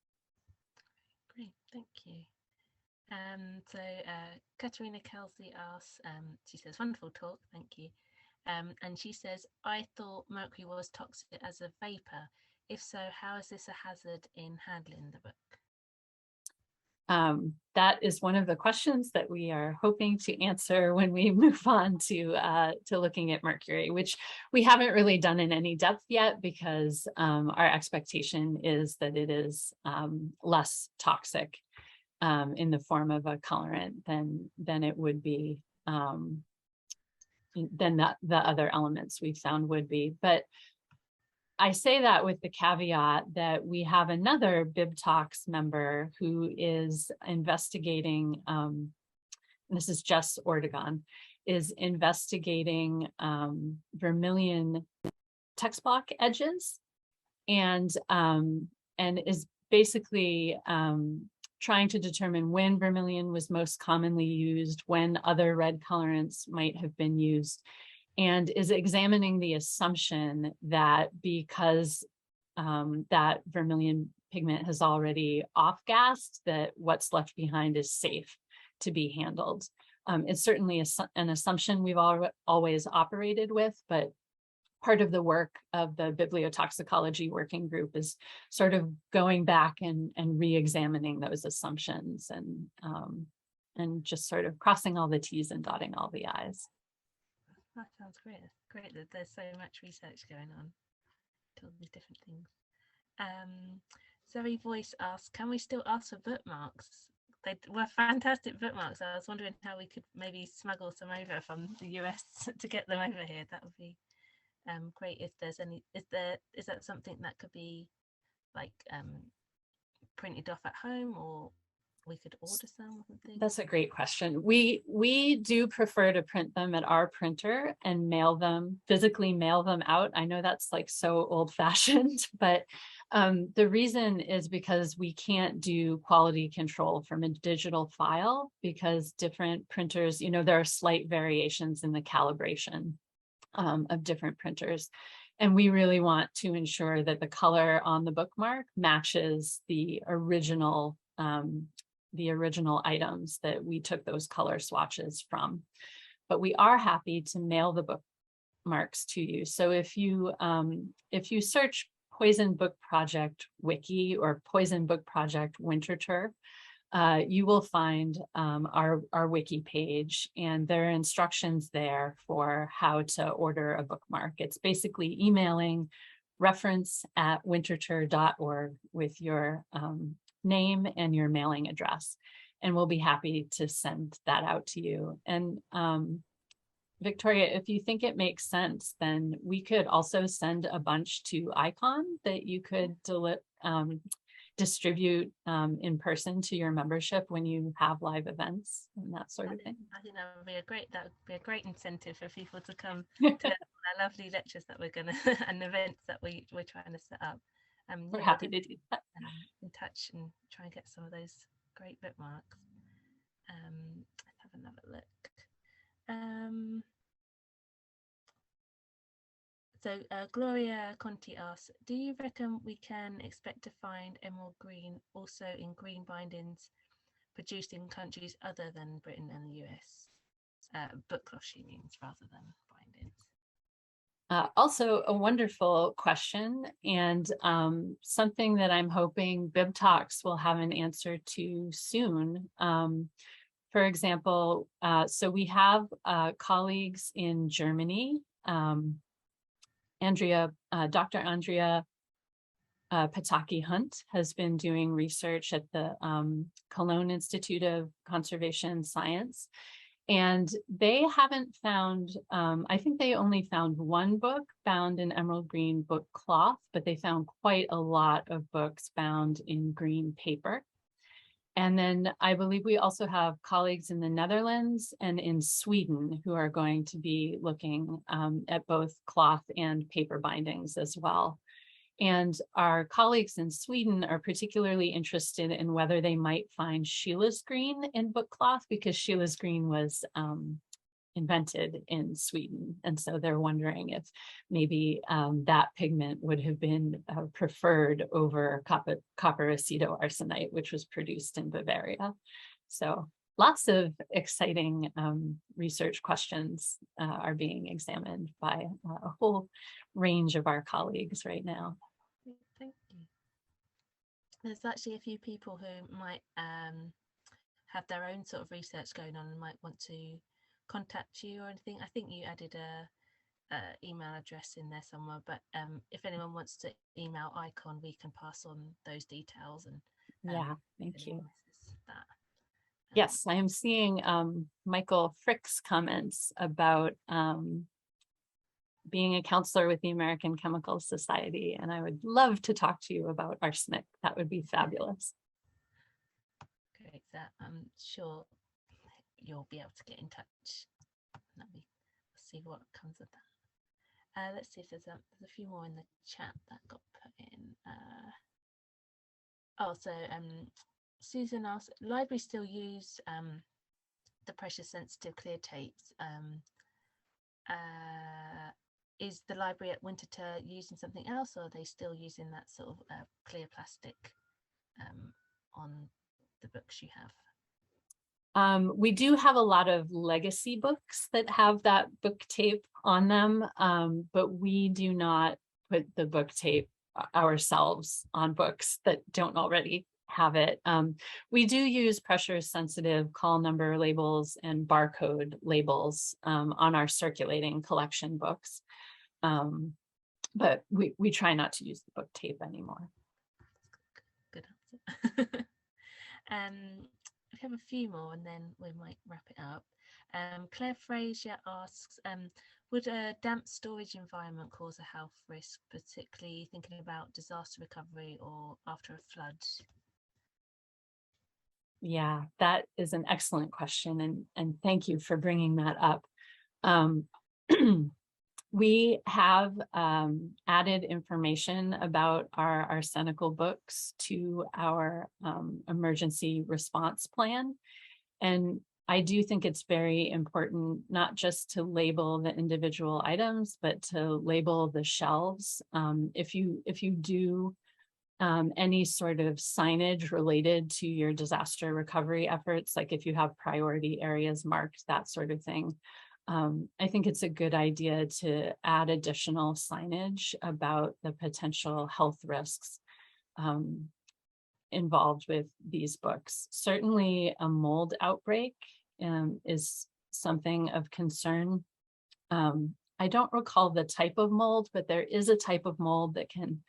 Great, thank you. Katerina Kelsey asks, she says, wonderful talk, thank you. And she says, I thought mercury was toxic as a vapor. If so, how is this a hazard in handling the book? That is one of the questions that we are hoping to answer when we move on to looking at mercury, which we haven't really done in any depth yet because our expectation is that it is less toxic in the form of a colorant than it would be, than the other elements we found would be. But I say that with the caveat that we have another BibTalks member who is investigating, and this is Jess Ortegon, is investigating vermilion text block edges and is basically trying to determine when vermilion was most commonly used, when other red colorants might have been used, and is examining the assumption that because that vermilion pigment has already off-gassed, that what's left behind is safe to be handled. It's certainly an assumption we've always operated with, but part of the work of the bibliotoxicology working group is sort of going back and re-examining those assumptions and just sort of crossing all the T's and dotting all the I's. That sounds great. Great that there's so much research going on to all these different things. Zoe Voice asks, can we still ask for bookmarks? They were fantastic bookmarks. I was wondering how we could maybe smuggle some over from the US to get them over here. That would be great if there's any. Is that something that could be like printed off at home, or we could order some or something? That's a great question. We do prefer to print them at our printer and physically mail them out. I know that's like so old-fashioned, but the reason is because we can't do quality control from a digital file because different printers, there are slight variations in the calibration of different printers. And we really want to ensure that the color on the bookmark matches the original items that we took those color swatches from. But we are happy to mail the bookmarks to you. So if you search Poison Book Project Wiki or Poison Book Project Winterthur, you will find our wiki page, and there are instructions there for how to order a bookmark. It's basically emailing reference@winterthur.org with your name and your mailing address, and we'll be happy to send that out to you. And Victoria, if you think it makes sense, then we could also send a bunch to Icon that you could distribute in person to your membership when you have live events and that sort of thing. I think that would be a great incentive for people to come to our lovely lectures that we're gonna and events that we're trying to set up. We're happy to do that. In touch and try and get some of those great bookmarks. Let's have another look. Gloria Conti asks, do you reckon we can expect to find emerald green also in green bindings produced in countries other than Britain and the US? Bookcloth she means rather than bindings. Also a wonderful question, and something that I'm hoping Bib Talks will have an answer to soon. For example, so we have colleagues in Germany, Dr. Andrea Pataki Hunt has been doing research at the Cologne Institute of Conservation Science. And they haven't found, I think they only found one book bound in emerald green Bookcloth, but they found quite a lot of books bound in green paper. And then I believe we also have colleagues in the Netherlands and in Sweden who are going to be looking at both cloth and paper bindings as well. And our colleagues in Sweden are particularly interested in whether they might find Sheila's green in Bookcloth, because Sheila's green was invented in Sweden. And so they're wondering if maybe that pigment would have been preferred over copper acetoarsenite, which was produced in Bavaria. So lots of exciting research questions are being examined by a whole range of our colleagues right now. Thank you. There's actually a few people who might have their own sort of research going on and might want to contact you or anything. I think you added a email address in there somewhere, but if anyone wants to email Icon, we can pass on those details. And yeah, thank you. That. Yes, I am seeing Michael Frick's comments about being a counselor with the American Chemical Society, and I would love to talk to you about arsenic. That would be fabulous. Great, I'm sure you'll be able to get in touch. Let me see what comes of that. Let's see if there's a few more in the chat that got put in. Susan asked, libraries still use the pressure sensitive clear tapes. Is the library at Winterthur using something else, or are they still using that sort of clear plastic on the books you have? We do have a lot of legacy books that have that book tape on them, but we do not put the book tape ourselves on books that don't already have it. We do use pressure sensitive call number labels and barcode labels on our circulating collection books. But we try not to use the book tape anymore. Good answer. We have a few more and then we might wrap it up. Claire Frazier asks, would a damp storage environment cause a health risk, particularly thinking about disaster recovery or after a flood? Yeah, that is an excellent question, and thank you for bringing that up. We have added information about our arsenical books to our emergency response plan. And I do think it's very important not just to label the individual items, but to label the shelves. If you do any sort of signage related to your disaster recovery efforts, like if you have priority areas marked, that sort of thing, I think it's a good idea to add additional signage about the potential health risks involved with these books. Certainly a mold outbreak is something of concern. I don't recall the type of mold, but there is a type of mold that can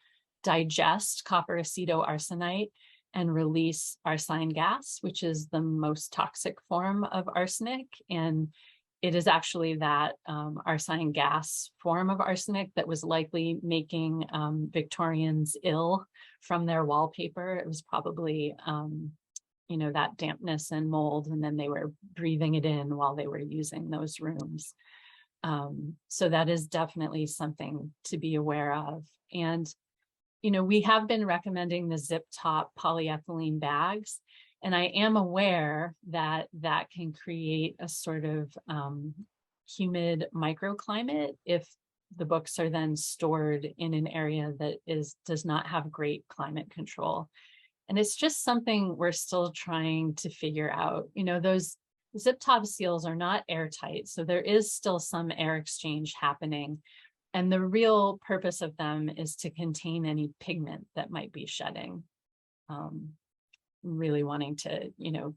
digest copper acetoarsenite and release arsine gas, which is the most toxic form of arsenic. And it is actually that arsine gas form of arsenic that was likely making Victorians ill from their wallpaper. It was probably, that dampness and mold, and then they were breathing it in while they were using those rooms. So that is definitely something to be aware of. And, we have been recommending the zip top polyethylene bags. And I am aware that that can create a sort of humid microclimate if the books are then stored in an area that does not have great climate control. And it's just something we're still trying to figure out. Those zip top seals are not airtight, so there is still some air exchange happening. And the real purpose of them is to contain any pigment that might be shedding. Really wanting to,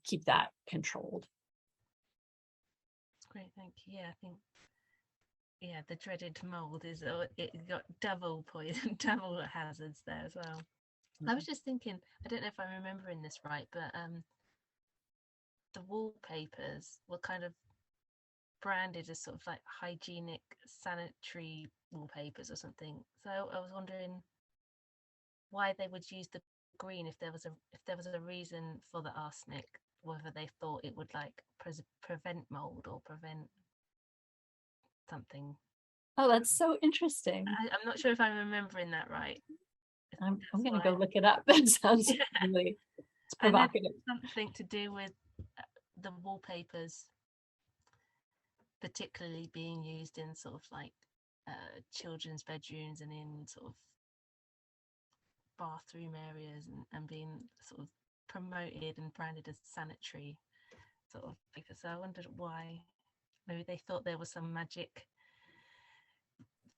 keep that controlled. Great, thank you. Yeah, I think, yeah, the dreaded mold is, it got double poison, double hazards there as well. I was just thinking, I don't know if I'm remembering this right, but the wallpapers were kind of branded as sort of like hygienic sanitary wallpapers or something. So I was wondering why they would use the green if there was a reason for the arsenic, whether they thought it would like prevent mold or prevent something. Oh, that's so interesting. I'm not sure if I'm remembering that right. I'm going to go look it up. It sounds really it's provocative. Something to do with the wallpapers particularly being used in sort of like children's bedrooms and in sort of bathroom areas, and being sort of promoted and branded as sanitary sort of paper. So I wondered why. Maybe they thought there was some magic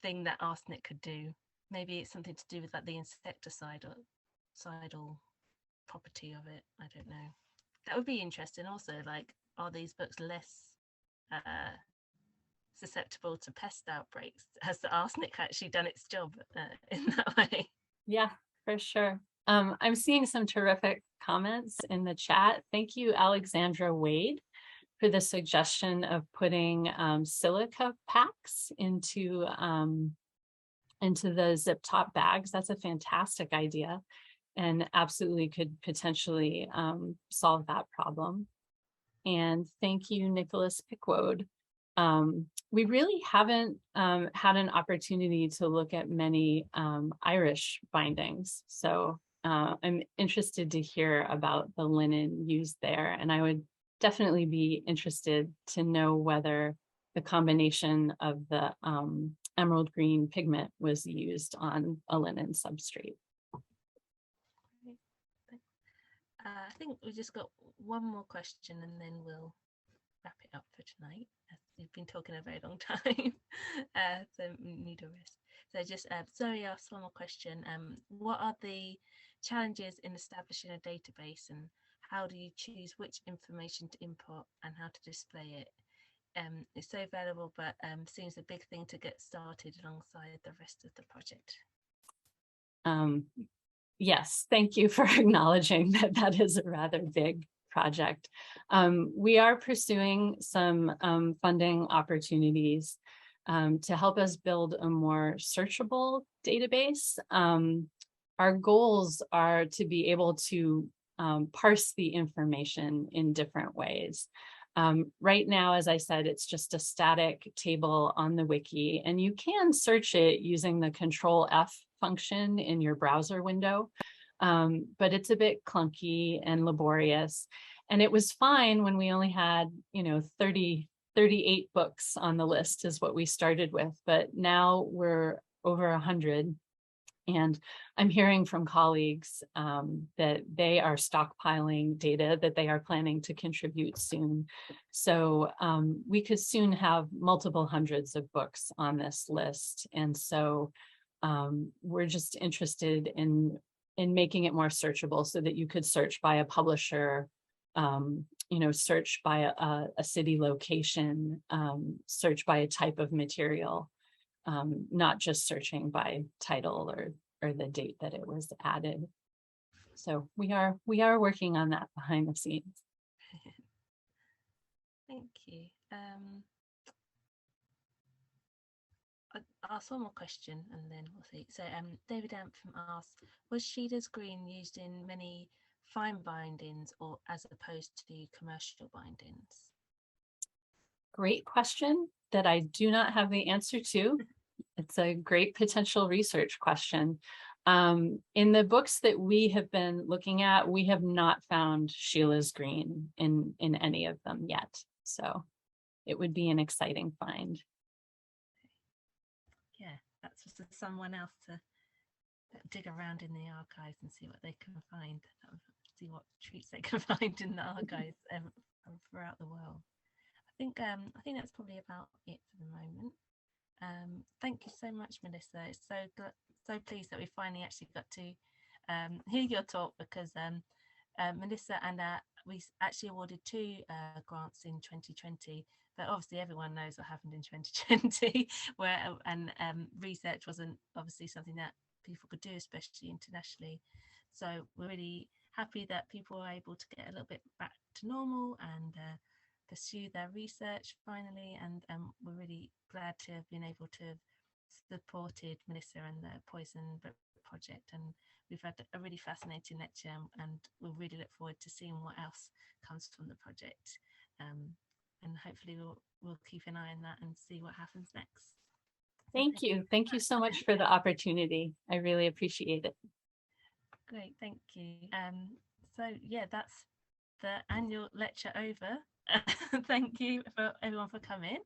thing that arsenic could do. Maybe it's something to do with like the insecticidal property of it. I don't know. That would be interesting also, like, are these books less susceptible to pest outbreaks? Has the arsenic actually done its job in that way? Yeah, for sure. I'm seeing some terrific comments in the chat. Thank you, Alexandra Wade, for the suggestion of putting silica packs into the zip top bags. That's a fantastic idea and absolutely could potentially solve that problem. And thank you, Nicholas Pickwoad. We really haven't had an opportunity to look at many Irish bindings. So I'm interested to hear about the linen used there. And I would definitely be interested to know whether the combination of the emerald green pigment was used on a linen substrate. I think we just got one more question and then we'll wrap it up for tonight, as we've been talking a very long time. So need a rest. So just Zoe asked one more question. What are the challenges in establishing a database, and how do you choose which information to import and how to display it? It's so valuable, but seems a big thing to get started alongside the rest of the project. Yes, thank you for acknowledging that that is a rather big project. We are pursuing some funding opportunities to help us build a more searchable database. Our goals are to be able to parse the information in different ways. Right now, as I said, it's just a static table on the wiki, and you can search it using the Control F function in your browser window, but it's a bit clunky and laborious. And it was fine when we only had, 38 books on the list is what we started with, but now we're over 100. And I'm hearing from colleagues that they are stockpiling data that they are planning to contribute soon. So we could soon have multiple hundreds of books on this list. And so we're just interested in making it more searchable so that you could search by a publisher, search by a city location, search by a type of material. Not just searching by title or the date that it was added. So we are working on that behind the scenes. Thank you. I'll ask one more question and then we'll see. So David Anthem asks, was Sheeler's Green used in many fine bindings or as opposed to commercial bindings? Great question that I do not have the answer to. It's a great potential research question. In the books that we have been looking at, we have not found Sheila's Green in any of them yet. So it would be an exciting find. Yeah, that's just someone else to dig around in the archives and see what they can find, see what treats they can find in the archives throughout the world. I think that's probably about it for the moment. Thank you so much, Melissa. It's so pleased that we finally actually got to hear your talk, because Melissa and we actually awarded two grants in 2020, but obviously everyone knows what happened in 2020, where research wasn't obviously something that people could do, especially internationally. So we're really happy that people are able to get a little bit back to normal and pursue their research finally, and we're really glad to have been able to have supported Melissa and the Poison Book Project, and we've had a really fascinating lecture, and we'll really look forward to seeing what else comes from the project, and hopefully we'll keep an eye on that and see what happens next. Thank you. Thank you so much for the opportunity. I really appreciate it. Great, thank you. So yeah, that's the annual lecture over. Thank you for everyone for coming.